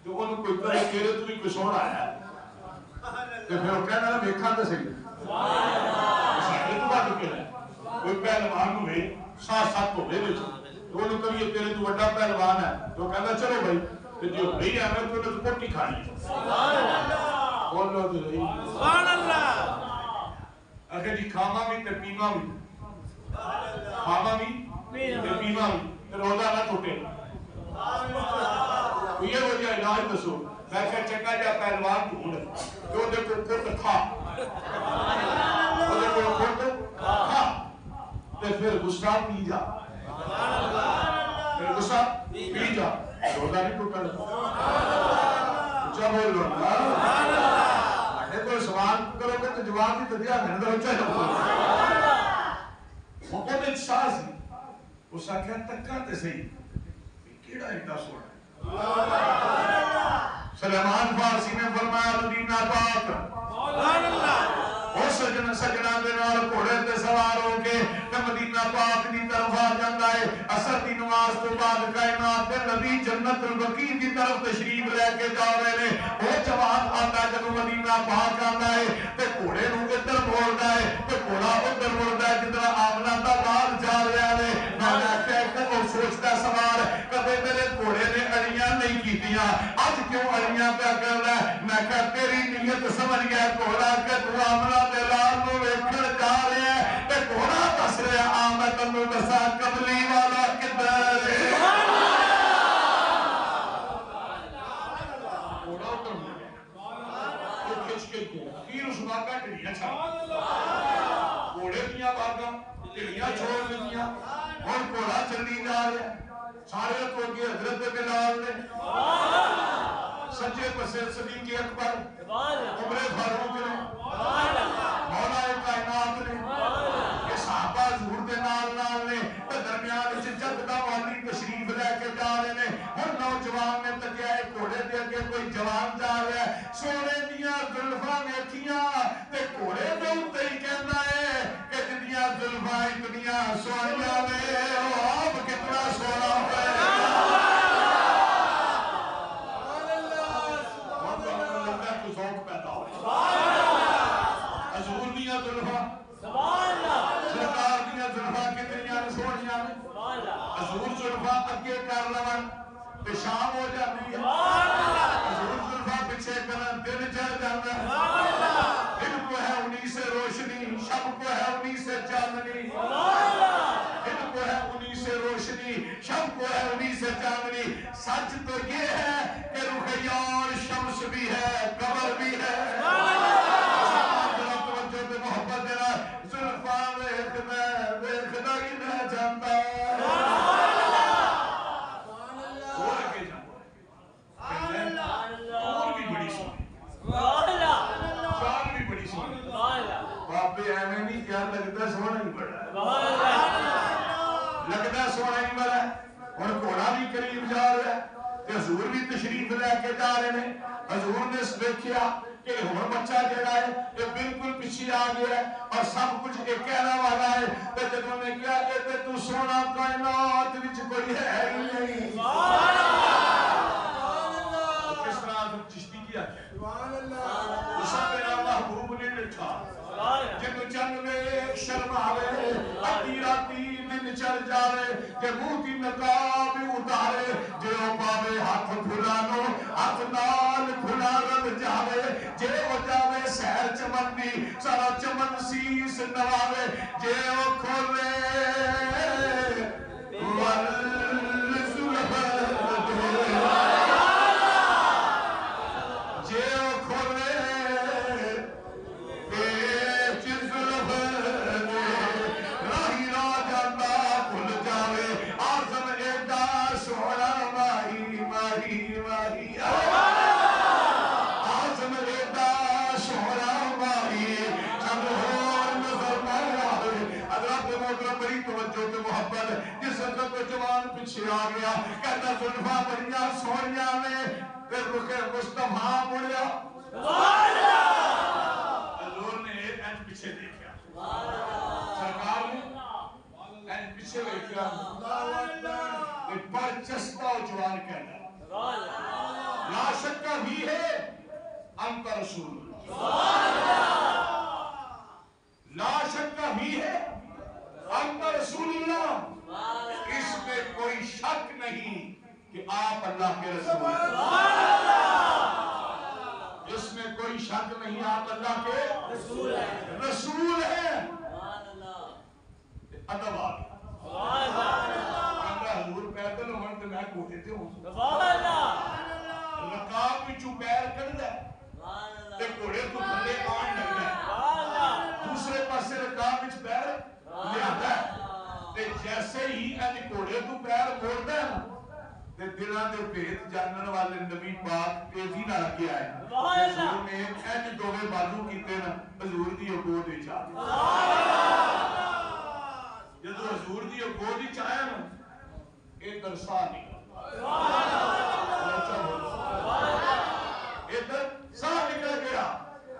تو انہوں کوئی طرح تیرے تو بھی کوئی سونا آیا تو پھر وہ کہنا ویکھا تو صحیح ساڈے تو بات کیا ہے کوئی پہلوان ہوئے ساتھ ہوئے تو انہوں کبھی تیرے تو بڑا پہلوان ہے تو کہنا چلو بھائی تو جو بھائی آنا تو انہوں تو پوٹی کھانی بولو تو صحیح سبحان اللہ اگر جی کھاما بھی تے پیما بھی کھاما بھی تے پیما بھی تے روزہ نہ ٹوٹے یہ وجہ علاج دسو میں کہ چنگا جا پہلوان ڈھونڈ جو دے کو کھٹ کھا وہ دے کو کھٹ کھا تے پھر غصہ پی جا پھر غصہ پی جا روزہ نہیں ٹوٹا اچھا بول لو اے کوئی سوال کرو کہ تو جواب دی تدیا میں اندر اچھا جاؤ محمد شاہ سی اس آکھا تکا تے صحیح کیڑا ایڈا سوڑا سلیمان فارسی نے فرمایا مدینہ پاک اور سجنہ دے نال گھوڑے تے سوار ہو کے مدینہ پاک دی طرف آ جاندا ہے عصر دی نماز تو بعد کائنات دے نبی جنت البقیع دی طرف تشریف لے کے جا رہے نے وہ جوان آتا ہے جب مدینہ پاک آتا ہے تے گھوڑے نوں ادھر موڑدا ہے تے گھوڑا ادھر موڑدا ہے جدھر آمنہ دا لال جا رہا ہے میں کہ وہ سوچدا سوار کدے میرے گھوڑے نے اڑیاں نہیں کیتیاں اج کیوں اڑیاں پہ کر رہا ہے میں کہ تیری نیت سمجھ گیا گھوڑا کہ تو آمنہ دے لال نوں ویکھن جا رہا ہے تے گھوڑا دس رہا میں تنوں دسا کملی والا کدھر ہے گھوڑا اتر وہ کھچ کے پھر اس واقعہ ٹڑیاں چھاڑ گھوڑے دیاں باغاں ٹڑیاں چھوڑ دیاں اور گھوڑا چلی جا رہا ہے سارے تو اگے حضرت بلال نے، سجے پسے صدیق اکبر، عمر فاروق نے، مولا کائنات نے، یہ صحابہ حضور دے نال نال نے، درمیان وچ جد دا والی تشریف لے کے جا رہے نے، ہن نوجوان نے تکیا ہے گھوڑے دے اگے کوئی جوان جا رہا ہے، سونے دیاں زلفاں ویکھیاں تے گھوڑے دے اوتے ہی کہندا ہے کہ جدیاں زلفاں اتنیاں سونیاں نے او آپ کتنا سونا ہے۔ سرکار دیا زلفاں کتنیاں سونیاں نے، حضور زلفاں اگے کر لون تے شام ہو جاتی ہے، حضور زلفاں پیچھے کرن دن چڑھ جاتا ہے، دن کو ہے انہی سے روشنی، شب کو ہے انہی سے چاندنی، دن کو ہے انہی سے روشنی، شب کو ہے انہی سے چاندنی، سچ تو یہ ہے کہ رخ یار شمس بھی ہے قمر بھی ہے، محبت دینا زلفاں ویکھدا ہی نہ جاندا، اور اگے جاندا اور بھی بڑی سونی، جان بھی بڑی سونی، بابے ایویں نہیں کیا لگتا سونا ہی بڑا ہے، لگتا سونا ہی بڑا ہے، اور گھوڑا بھی قریب جا رہا ہے تے حضور بھی تشریف لے کے جا رہے ہیں، حضور نے دیکھیا کہ ہن بچہ جڑا ہے یہ بالکل پیچھے آ گیا ہے اور سب کچھ ایک کہنا والا ہے، تے جدوں نے کہا کہ تو سونا کائنات وچ کوئی ہے ہی نہیں، کس طرح چشتی کیا ہے اسے میرا محبوب نے لکھا جدو چند ویک شرماوے ادھی راتی دن چڑھ جاوے کہ منہ دی نقاب اتارے جے او پاوے ہاتھ کھلانو ہاتھ نال کھلا رب جاوے جے او جاوے سیر چمن دی سارا چمن سیس نواوے جے او کھولے جوان پیچھے آ گیا کہتا زلفاں بڑیاں سونیاں نے پھر رخ مصطفیٰ مڑیا حضور نے اینج پیچھے دیکھا سرکار نے اینج پیچھے دیکھا ایک برچستہ جوان کہتا لا شک ہی ہے انت رسول لا شک ہی ہے انت رسول اللہ، اس میں کوئی شک نہیں کہ آپ اللہ کے رسول ہیں، اس میں کوئی شک نہیں آپ اللہ کے رسول ہیں، ادب آ گیا حضور پیدل ہونے تو میں کوٹے تھے ہوں رکاب وچوں پیر کر دے تے گھوڑے تو تھلے آن لگ جائے دوسرے پاسے رکاب وچ پیر لے آتا ہے تے جیسے ہی اینج گھوڑے تو پیر موڑتا ہے تے دلاں دے بھید جانن والے نبی پاک تیزی نال اگے آئے حضور نے اینج دوویں بازو کیتے نا حضور دی گود وچ آ گئے جدوں حضور دی گود وچ آیا نا ادھر سا نکل ادھر سا نکل گیا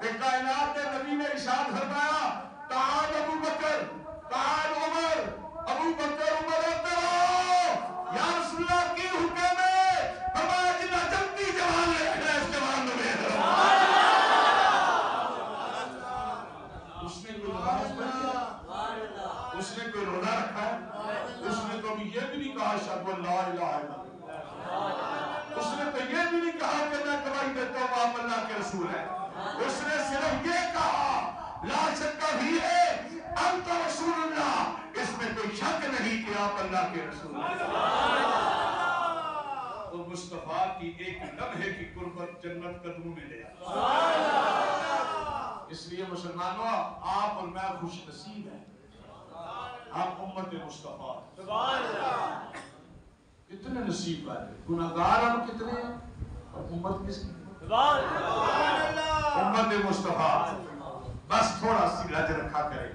تے کائنات کے نبی نے ارشاد فرمایا تعال ابو بکر تعال عمر ابو بکر عمر ادھر آؤ یا رسول اللہ کی حکم ہے فرمایا جنہ جلدی جوان رکھنا اس جوان میں اس نے کوئی نماز پڑھی اس نے کوئی روزہ رکھا ہے اس نے کبھی یہ بھی نہیں کہا اشہد ان لا الہ الا اللہ، اس نے تو یہ بھی نہیں کہا کہ میں گواہی دیتا ہوں آپ اللہ کے رسول ہیں، اس نے صرف یہ کہا لا شک بھی ہے انت رسول اللہ، اس میں کوئی شک نہیں کہ آپ اللہ کے رسول ہیں، تو مصطفیٰ کی ایک لمحے کی قربت جنت قدموں میں لے آتا، اس لیے مسلمانوں آپ اور میں خوش نصیب ہیں، آپ امت مصطفیٰ کتنے نصیب والے گناہگار ہم کتنے ہیں اور امت کس کی امت مصطفیٰ بس تھوڑا سی لج رکھا کرے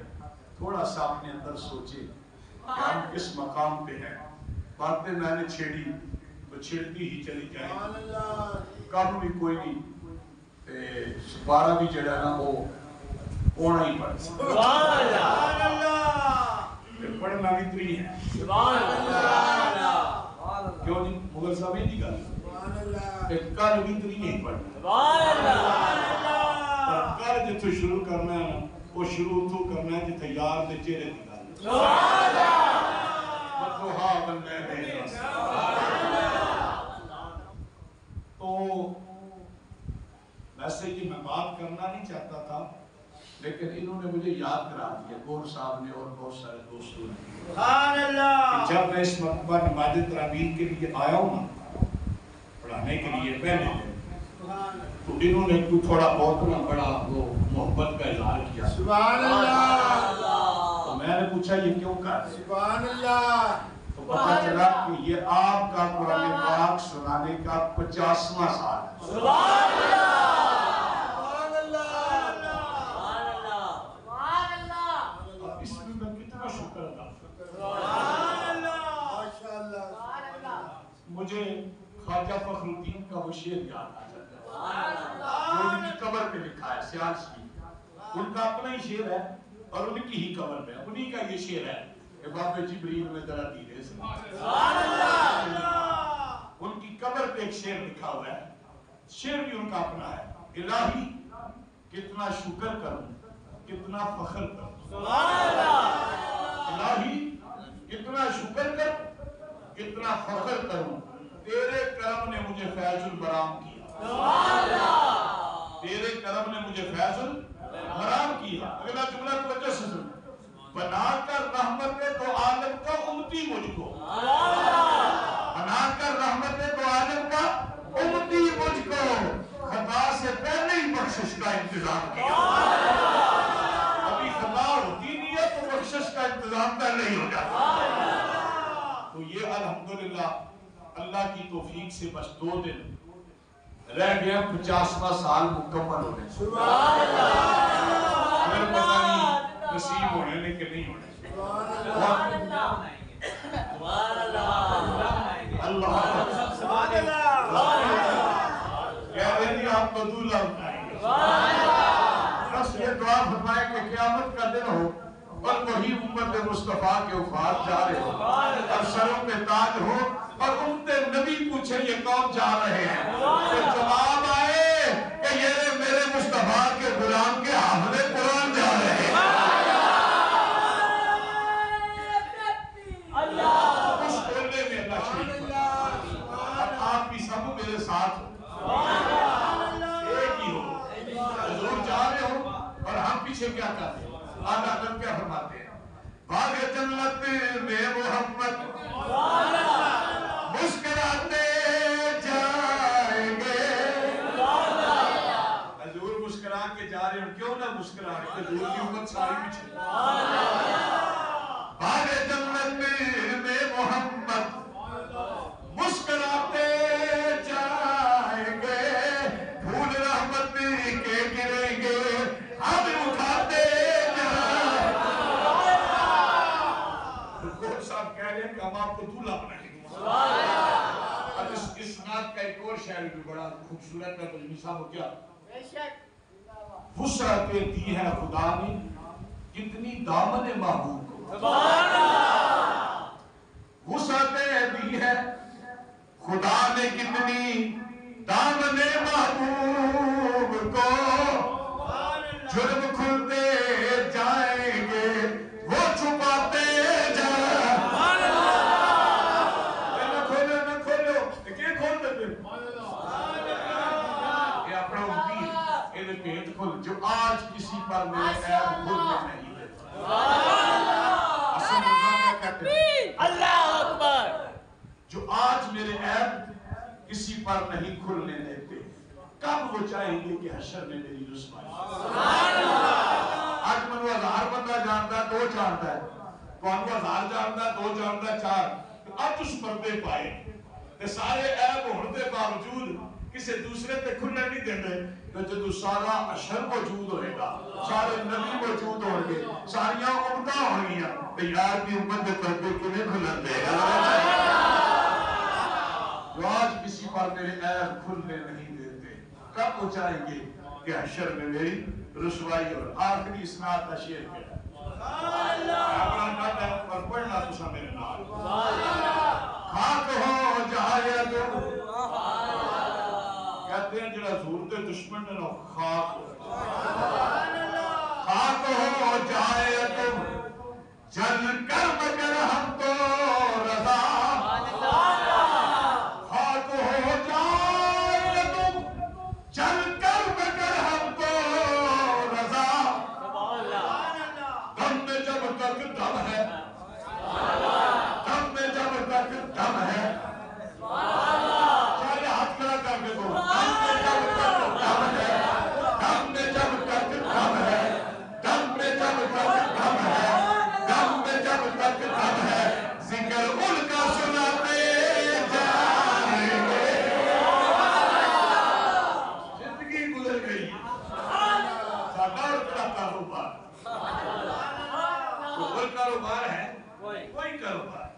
تھوڑا سا اپنے اندر سوچے کہ ہم کس مقام پہ ہیں باتیں میں نے چھیڑی تو چھیڑتی ہی چلی جائیں کم بھی کوئی نہیں سپارہ بھی جڑا نا وہ ہونا ہی پڑ پڑھنا بھی تری ہے کیوں نہیں مغل صاحب نہیں گل کل بھی تری نہیں پڑھنا کل جتوں شروع کرنا ہے وہ شروع تو کرنا ہے جتنے یار دے چہرے کی گل ہاں بندے تو ویسے یہ میں بات کرنا نہیں چاہتا تھا لیکن انہوں نے مجھے یاد کرا دیا گور صاحب نے اور بہت سارے دوستوں نے جب میں اس مرتبہ نماز تراویح کے لیے آیا ہوں پڑھانے کے لیے پہلے تو انہوں نے تھوڑا بہت نا بڑا وہ محبت کا اظہار کیا سبحان اللہ تو میں نے پوچھا یہ کیوں کر سبحان اللہ تو پتہ چلا کہ یہ آپ کا قرآن پاک سنانے کا 50واں سال ہے سبحان اللہ اس میں میں کتنا شکر ادا مجھے خواجہ فخر الدین کا وہ شعر یاد آ جاتا ہے جو ان کی قبر پہ لکھا ہے سیال شریف ان کا اپنا ہی شعر ہے اور ان کی ہی قبر پہ انہی کا یہ شعر ہے کہ باب جبریل میں ذرا دھیرے سے ان کی قبر پہ ایک شعر لکھا ہوا ہے شعر بھی ان کا اپنا ہے الہی کتنا شکر کروں کتنا فخر کروں الہی کتنا شکر کروں کتنا فخر کروں تیرے کرم نے مجھے فیض البرام کیا تیرے کرم نے مجھے فیض البرام کیا اگلا جملہ توجہ سے سن بنا کر رحمت تو عالم کا امتی مجھ کو بنا کر رحمت تو عالم کا امتی مجھ کو خطا سے پہلے ہی بخشش کا انتظام کیا ابھی خطا ہوتی نہیں ہے تو بخشش کا انتظام پہلے ہی ہو جاتا تو یہ الحمدللہ اللہ کی توفیق سے بس 2 دن رہ گیا 50واں سال مکمل ہونے سبحان اللہ پھر پتہ نہیں نصیب ہونے نے کہ نہیں ہونے سبحان اللہ اللہ سبحان اللہ کہہ رہے ہیں آپ کو دولہ اٹھائیں بس یہ دعا فرمائے کہ قیامت کا دن ہو اور وہی امت مصطفیٰ کے وفات جا رہے ہو اور سروں پہ تاج ہو اور امت نبی پوچھے یہ کون جا رہے ہیں تو جواب آئے کہ یہ میرے مصطفیٰ کے غلام کے حافظ قرآن جا رہے ہیں اس بولنے میں اللہ شریف اب آپ بھی سب میرے ساتھ ایک ہی ہو حضور جا رہے ہو اور ہم پیچھے کیا کرتے ہیں آدھا دن کیا فرماتے ہیں باغ جنت میں محمد مسکراتے جائیں گے حضور مسکرا کے جا رہے ہیں کیوں نہ مسکرا رہے حضور کی امت ساری پیچھے باغ جنت میں محمد مسکراتے جائیں گے پھول رحمت کے گریں گے ہم اٹھاتے ہم آپ کو دولہ بنائیں گے اب اس نعت کا ایک اور شعر بھی بڑا خوبصورت ہے تجمی صاحب ہو کیا وسعتیں دی ہے خدا نے کتنی دامن محبوب کو وسعتیں دی ہے خدا نے کتنی دامن محبوب کو جرم کھلتے جائیں گے وہ چھپاتے جو آج کسی پر میرے عیب کھلنے نہیں دیتا اللہ اکبر جو آج میرے عیب کسی پر نہیں کھلنے دیتے کب وہ چاہیں گے کہ حشر میں میری رسوائی آج منو 1000 بندہ جانتا ہے 2 جانتا ہے کون کو 1000 جانتا ہے 2 جانتا ہے 4 اج اس پردے پائے تے سارے عیب ہونے کے باوجود کسی دوسرے تے کھلنے نہیں دیندے تو جدو سارا اشر موجود ہوئے گا سارے نبی موجود ہوں گے ساریاں امتاں ہوں گیا تو یار کی امت دے پردے کنے کھلن دے گا جو آج کسی پر میرے عیب کھلنے نہیں دیتے کب وہ چاہیں گے کہ حشر میں میری رسوائی اور آخری اسناد کا شعر کیا اپنا کہتا ہے پر پڑھنا تسا میرے نال خاک ہو جائے تو کہتے ہیں جڑا زور دے دشمن نے نو خاک ہو جائے تم چل کر مگر ہم تو رضا خاک ہو جائے تم چل کر مگر ہم تو رضا دم میں جب تک دم ہے دم میں جب تک دم ہے چاہے ہاتھ کھڑا کر کے دو کاروبار ہے کوئی کاروبار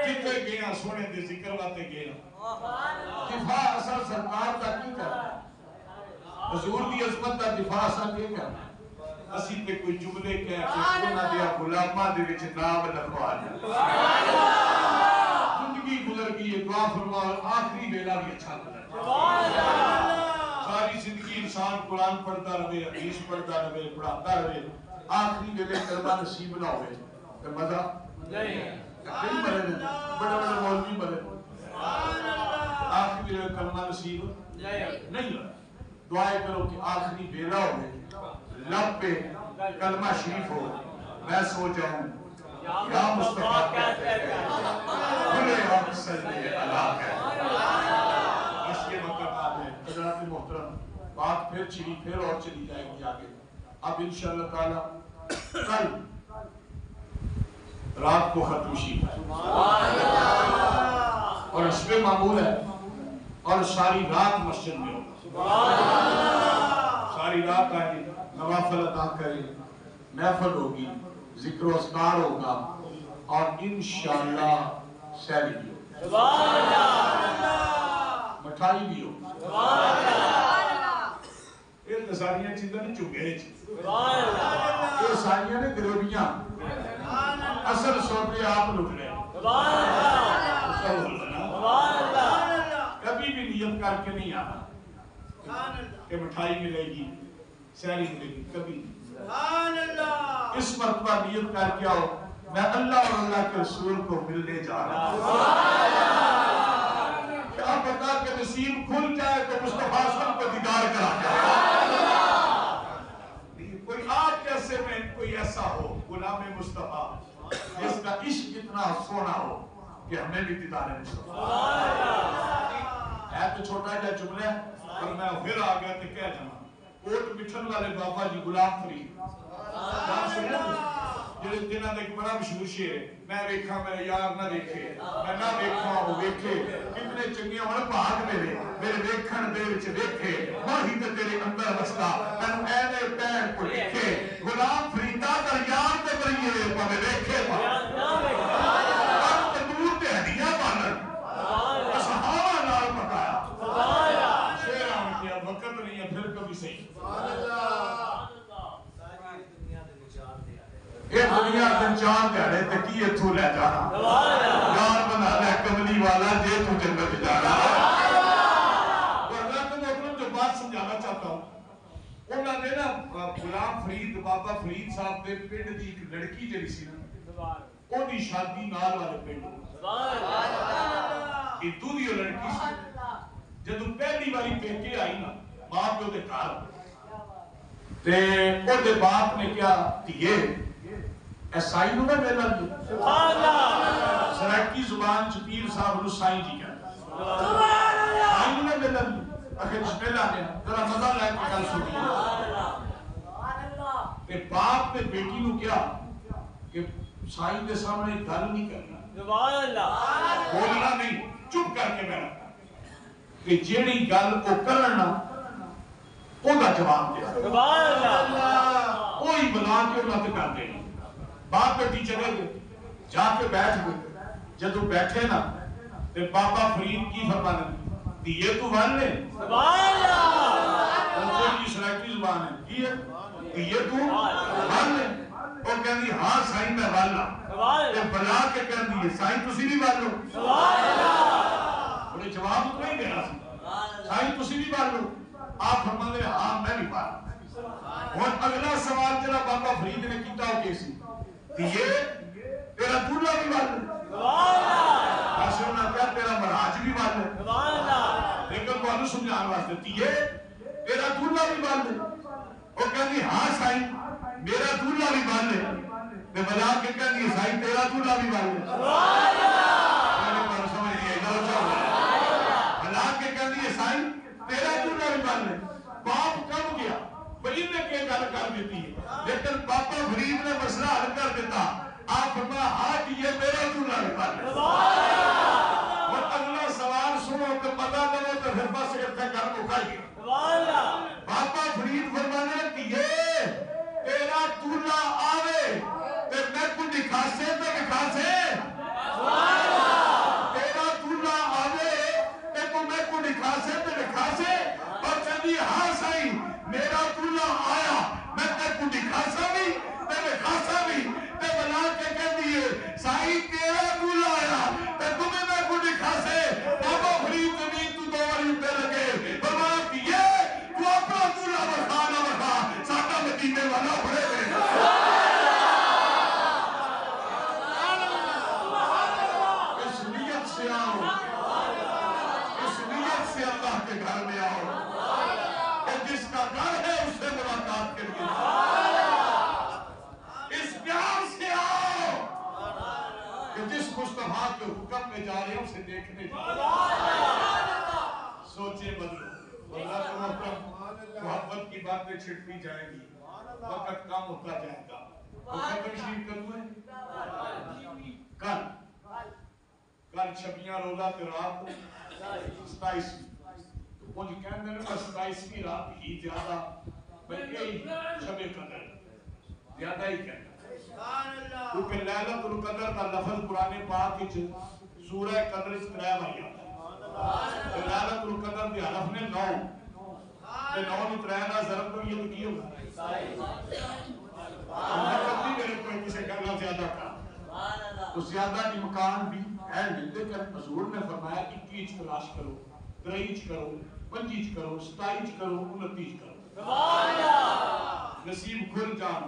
جتنے گیا سونے دے ذکر لاتے گیا دفاع اصل سرکار کا کی کرنا حضور دی عظمت کا دفاع اصل کی کرنا اسی تے کوئی جملے کہہ کے انہاں دیا غلاماں دے وچ نام لکھوا دیا زندگی گزر گئی ہے دعا فرماؤ آخری ویلا بھی اچھا گزر ساری زندگی انسان قرآن پڑھتا رہے حدیث پڑھتا رہے پڑھاتا رہے آخری ویلے کلمہ نصیب نہ ہوئے تو مزہ نہیں کئی بڑے بڑے مولوی بڑے آخری ویلے کلمہ نصیب نہیں ہوئے دعائے کرو کہ آخری ویلا ہوئے لب پہ کلمہ شریف ہو میں سو جاؤں یا مصطفیٰ کہتے ہیں بھلے وقت سجدے اللہ کہتے ہیں اس کے وقت آدھے حضرات محترم بات پھر چلی پھر اور چلی جائے گی آگے اب انشاءاللہ تعالی کل رات کو ختم شیف ہے اور حسب معمول ہے اور ساری رات مسجد میں ہوگا ساری رات آئے نوافل ادا کریں محفل ہوگی ذکر و اذکار ہوگا اور انشاءاللہ سحری بھی ہوگا مٹھائی بھی ہوگا یہ ساریاں چیزیں نہیں چکے یہ ساریاں نے گروبیاں اصل سوپے آپ لوگ رہے کبھی بھی نیت کر کے نہیں آنا کہ مٹھائی ملے گی سحری ملے گی کبھی اس مرتبہ نیت کر کے آؤ میں اللہ اور اللہ کے رسول کو ملنے جا رہا ہوں کیا پتا کہ نصیب کھل جائے تو مصطفیٰ صلی اللہ علیہ وسلم کو دیدار کرا جائے کوئی آپ جیسے میں کوئی ایسا ہو غلام مصطفیٰ جس کا عشق اتنا سونا ہو کہ ہمیں بھی دیدار مصطفیٰ ہے تو چھوٹا جا جملہ اور میں پھر آگیا تو کہہ جانا کوٹ مٹھن والے بابا جی غلام فرید نام سنے جڑے دنوں ایک بڑا مشہور شعر ہے میں ویکھا میرے یار نہ ویکھے میں نہ ویکھا وہ ویکھے کتنے چنگے ہونے بھاگ میرے ویکھن دے وچ ویکھے ماہی تے تیرے اندر وسدا تینوں ایویں پیر کو لکھے غلام فریدا در یار تے بریے پاوے ویکھے تے دور تے ہڈیاں بانن صحابہ نال پکایا شعر آن کیا وقت نہیں ہے پھر کبھی صحیح یہ دنیا دن چاند دیاڑے تے کی اتھو لے جانا یار بنا لے کملی والا جے تو جنت جانا ورنہ تو میں جو بات سمجھانا چاہتا ہوں انہوں نے نا غلام فرید بابا فرید صاحب دے پنڈ دی ایک لڑکی جڑی سی نا او دی شادی نال والے پنڈ اتو دی لڑکی سی جدو پہلی والی پیکے آئی نا باپ جو دے کار تے او دے باپ نے کیا تیے سائی نو میں میلا بھی سرائکی زبان چپیر صاحب نو سائی جی کہتا سائی نو میں میلا بھی اگر بسم اللہ نے ذرا مزہ لائے کے کل سنی تے باپ نے بیٹی نو کیا کہ سائیں کے سامنے گل نہیں کرنا، سبحان اللہ، بولنا نہیں، چپ کر کے بیٹھنا کہ جیڑی گل وہ کرنا او دا جواب دے، سبحان اللہ، کوئی بلا کے انہاں تے کر دینی۔ باپ بیٹی چلے گئے، جا کے بیٹھ گئے، جدو بیٹھے نا تے بابا فرید کی فرمانے دیئے تو ون لے، سبحان اللہ، وہ کوئی اسرائیلی زبان ہے، کی ہے دیئے تو ون لے، وہ کہنی ہاں سائیں میں ون لا، سبحان تے اللہ، بلا کے کہن دیئے سائیں تسی بھی ون لو، سبحان اللہ، انہیں جواب تو نہیں دینا سی، سائیں تسی بھی ون لو، آپ فرمانے ہاں میں بھی ون، اور اگلا سوال جناب بابا فرید نے کیتا ہو کیسی دیئے تیرا دولہ بھی ون لے، سبحان اللہ، ایسے انہوں نے کہا تیرا مراج بھی ون لے، سبحان اللہ، لیکن وہ انہوں سمجھان واسطے دیئے تیرا دولہ بھی ون لے، وہ کہنی ہاں سائیں میرا دولہ بھی ون لے، میں بلا کے کہنی سائیں تیرا دولہ بھی ون لے، سبحان اللہ، میں نے پر سمجھ لیا ادھر چاہو بلا کے کہنی سائیں تیرا دولہ بھی ون لے، باپ کم گیا فرید نے کہ گل کر دیتی ہے، لیکن بابا فرید نے مسئلہ حل کر دیتا، آپ فرما ہاں یہ میرا دولہ بھی ون لے، اور اگلا سوال سنو کہ پتہ لگو تو پھر بس اتنے گھر مکائی گیا، سبحان اللہ، بابا فرید فرمانے دیئے تیرا دولہ آوے تے میں کو دکھاسے تے دکھاسے، سبحان اللہ، تیرا دولہ آوے تے تو میں کو دکھاسے تے دکھاسے، اور چلی ہاں سائیں میرا دولہ آیا میں تے کو دکھاسا بھی تے دکھاسا بھی، تے بنا کے کہہ دیئے سائیں تیرا دولہ آیا تے تمہیں میں کو دکھاسے، بابا فرید زمین تو دو باری اٹھے لگے، فرمایا دیئے تو اپنا دولہ بخا نہ بخا ساتھا مدینے والا بڑے گئے، اس نیت سے آؤ، اس نیت سے اللہ کے گھر میں آؤ کہ جس کا گھر ہے اس سے ملاقات کے لیے، اس پیار سے آؤ کہ جس مصطفیٰ کے حکم میں جا رہے ہیں اسے دیکھنے جا رہے ہیں، سوچے بدلو، اللہ کا محترم محبت کی باتیں چھٹتی جائیں گی، وقت کم ہوتا جائے گا، ختم شریف کروں ہے کل چھبیاں روزہ تے رات 27 مجھ کہنے میں 27ویں رات ہی زیادہ بلکہ شب قدر زیادہ ہی کہنا، کیونکہ لیلۃ القدر کا لفظ قرآن پاک وچ سورہ قدر اس طرح آئی ہے، لیلۃ القدر کے حرف نے 9 تے 9 نے 3 نہ ضرب تو یہ کی ہوگا، کبھی میرے کوئی کسی کرنا زیادہ کا تو زیادہ امکان بھی ہے نہیں، لیکن حضور نے فرمایا 21 تلاش کرو، 23 کرو، 25 کرو، 27 کرو، 29 کرو، سبحان اللہ، نصیب کھل جان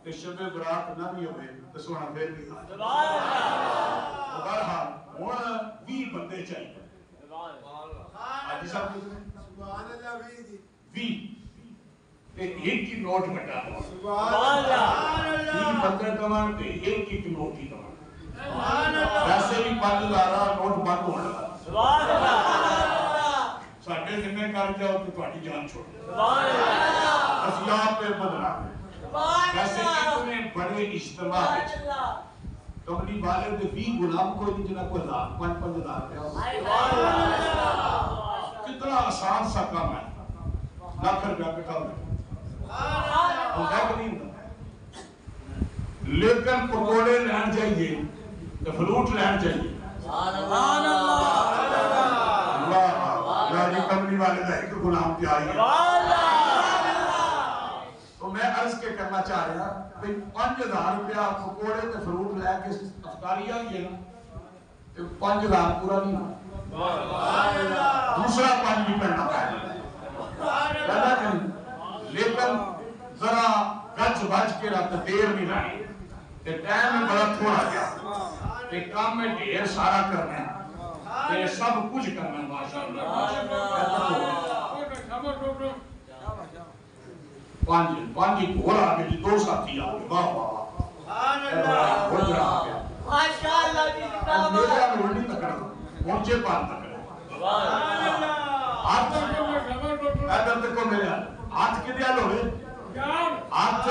تے شب برات نہ بھی ہوئے تو سونا پھر بھی سبحان اللہ، بہرحال ہن 20 بندے چاہیے، سبحان اللہ، حاجی صاحب کتنے سبحان اللہ بھی 20 تے ایک ہی نوٹ بٹا سبحان اللہ، 20 بندے کمان تے ایک نوٹ ہی کمان، سبحان اللہ، ویسے بھی 5000 نوٹ بند ہونے لگا، سبحان اللہ، ساڈے ذمہ کر جاؤ تو تہاڈی جان چھوڑ سبحان اللہ، اسی آپ پہ بدلا ویسے اتنے بڑے اجتماع کملی والے دے 20 غلام کوئی نہیں جنہ کو 5,000 کتنا آسان سا کام ہے، لاکھ روپیہ پہ کام ہے، ہوتا کہ نہیں ہوتا، لیکن پکوڑے لین چاہیے تو فروٹ لین چاہیے، سبحان اللہ، اللہ کملی والے دا ایک غلام پیاری ہے، تو میں عرض کے کرنا چاہ رہا کہ 5,000 روپیہ پکوڑے تے فروٹ لے کے افطاری آئی ہے نا تو 5,000 پورا نہیں ہوتا، دوسرا 5 بھی پڑھنا پڑے، لیکن ذرا گچ بچ کے رات دیر نہیں لائے تے ٹائم میں بڑا تھوڑا گیا تے کام میں ڈھیر سارا کرنا ہے تے سب کچھ کرنا ہے ماشاءاللہ، پانچ گھوڑا آگے جی 2 ساتھی آگے، واہ واہ ہو جڑا آگیا ماشاءاللہ جی، میرے آگے ہونی تکڑا پہنچے پان تکڑا ہاتھ ادھر تکو میرے ہاتھ کے دیال ہوئے ہاتھ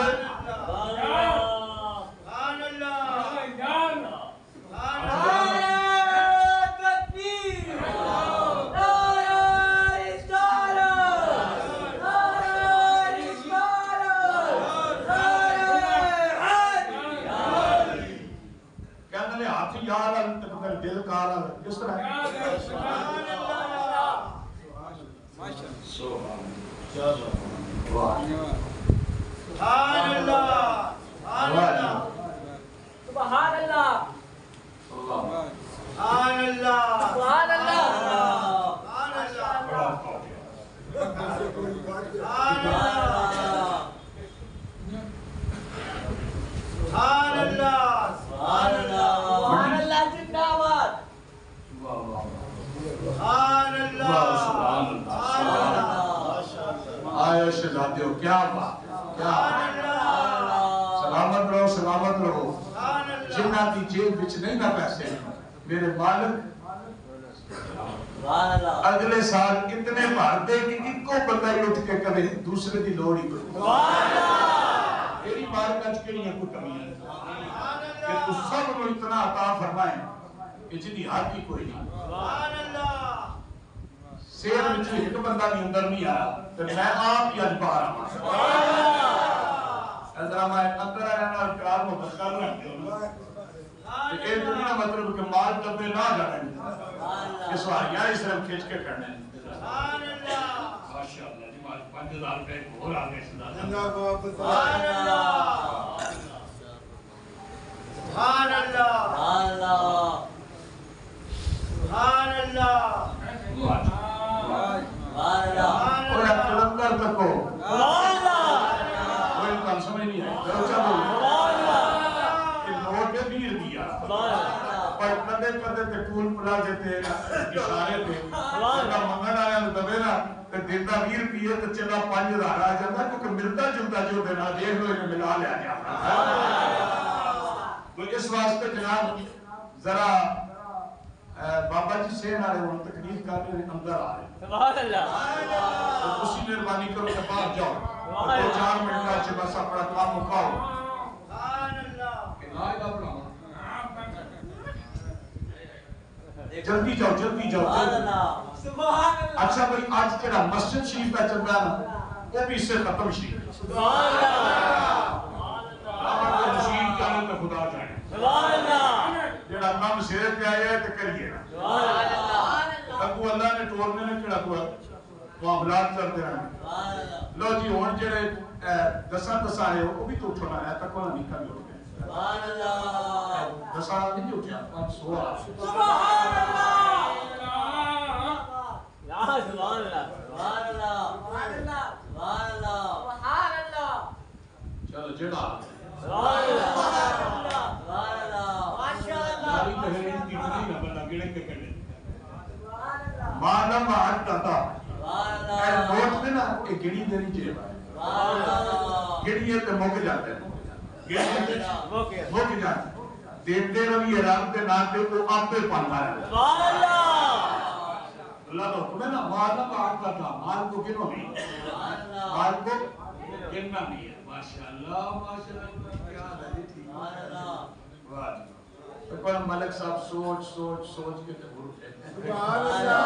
کار تے پتہ دل کار کس طرح سبحان اللہ سبحان اللہ سبحان اللہ سبحان اللہ سبحان اللہ سبحان اللہ سبحان اللہ زندہ باد سبحان اللہ سبحان اللہ آیا شہزادیو کیا بات کیا سلامت رہو سلامت رہو جنہ کی جیب وچ نہیں نہ پیسے میرے مالک اگلے سال اتنے بھر دے کہ ایک کو بندہ ہی اٹھ کے کبھی دوسرے دی لوڑ ہی کرو میری مالک اچھ کے لیے کوئی کمی ہے کہ تو سب کو اتنا عطا فرمائیں کہ جنہی حد کی کوئی نہیں سیر وچ ایک بندہ بھی اندر نہیں آیا تو میں آپ ہی اج باہر آواں ذرا میں اندر آیا نا اقرار محبت کر رہا ہوں کہ ایک دنیا مطلب کہ مال ڈبے نہ جانے کہ سواریاں اس طرح کھینچ کے کرنے ماشاءاللہ جی مال 5000 روپے اور آگے سبحان اللہ سبحان اللہ سبحان اللہ اور اب کلندر تکو کوئی کام سمجھ نہیں آئی درچہ بولو کہ نوٹ پہ 20 دیا پر کدے کدے تے ٹول پلا دیتے اشارے پہ جب منگن آیا دبے نا تے دیتا 20 روپیے تے چلا 5000 آ جاتا کیونکہ ملتا جلتا جو دینا دیکھ لو انہیں ملا لیا جاتا تو اس واسطے جناب ذرا بابا جی سے نہ رہے وہ تکلیف کر رہے اندر آ رہے سبحان اللہ تو اسی مہربانی کرو کہ باہر جاؤ اور 2-4 منٹ کا چھے بس اپنا کام مکاؤ سبحان اللہ کہ نہ آئے گا جلدی جاؤ جلدی جاؤ سبحان اللہ اچھا بھئی آج تیرا مسجد شریف کا چل رہا نا وہ بھی اس سے ختم شریف سبحان اللہ آمد کے نشید جانے تو خدا جائے سبحان اللہ جڑا کام سیرے پہ آیا ہے تو کریے نا سبحان اللہ تکو اللہ نے ٹورنے نے کڑا کو معاملات کرتے رہے لو جی ہون جڑے دساں آئے ہو وہ بھی تو اٹھونا ہے تکو نہ نکل ہو گئے سبحان اللہ دساں نہیں اٹھیا 500 سبحان اللہ یا سبحان اللہ سبحان اللہ سبحان اللہ سبحان اللہ سبحان اللہ چلو جڑا سبحان اللہ سبحان اللہ ماشاءاللہ ناری تحرین کی نہیں نہ بنا گڑے کے کرنے مانا مہت تتا اے نوٹ میں نا ایک گڑی دری جیب ہے گڑی ہے تو موک جاتے ہیں گڑی ہے موک جاتے ہیں دیتے روی حرام تے ناتے کو آپ پہ پانگا ہے سبحان اللہ اللہ تو حکم ہے نا مانا مہت تتا مال کو گنو نہیں مال کو گننا نہیں ہے ماشاءاللہ ماشاءاللہ کیا دلی تھی واہ تو کوئی ملک صاحب سوچ سوچ سوچ کے تبور اٹھے سبحان اللہ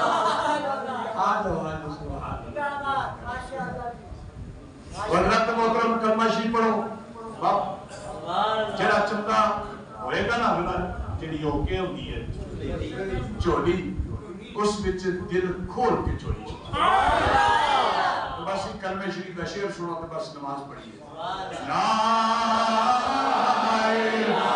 آدھو آدھو سبحان اللہ ورنت محترم کلمہ شریف پڑھو باپ جڑا چمدہ ہوئے گا نا جڑی ہوکے ہوئی ہے چولی اس وچ دل کھول کے چولی تو بس ایک کلمہ شریف کا شعر سنو تو بس نماز پڑھی ہے لا الہ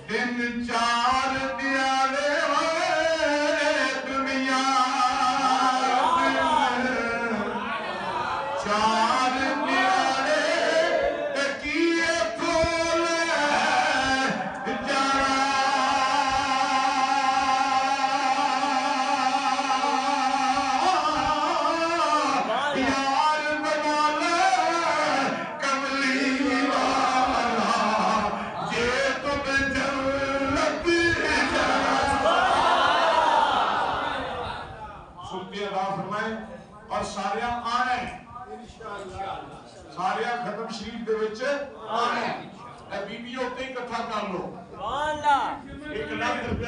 دن ادا فرمائے اور سارے آنا ہے سارے ختم شریف دے وچ آنا ہے بی بی اتنے اکٹھا کر لو 1 لاکھ روپیہ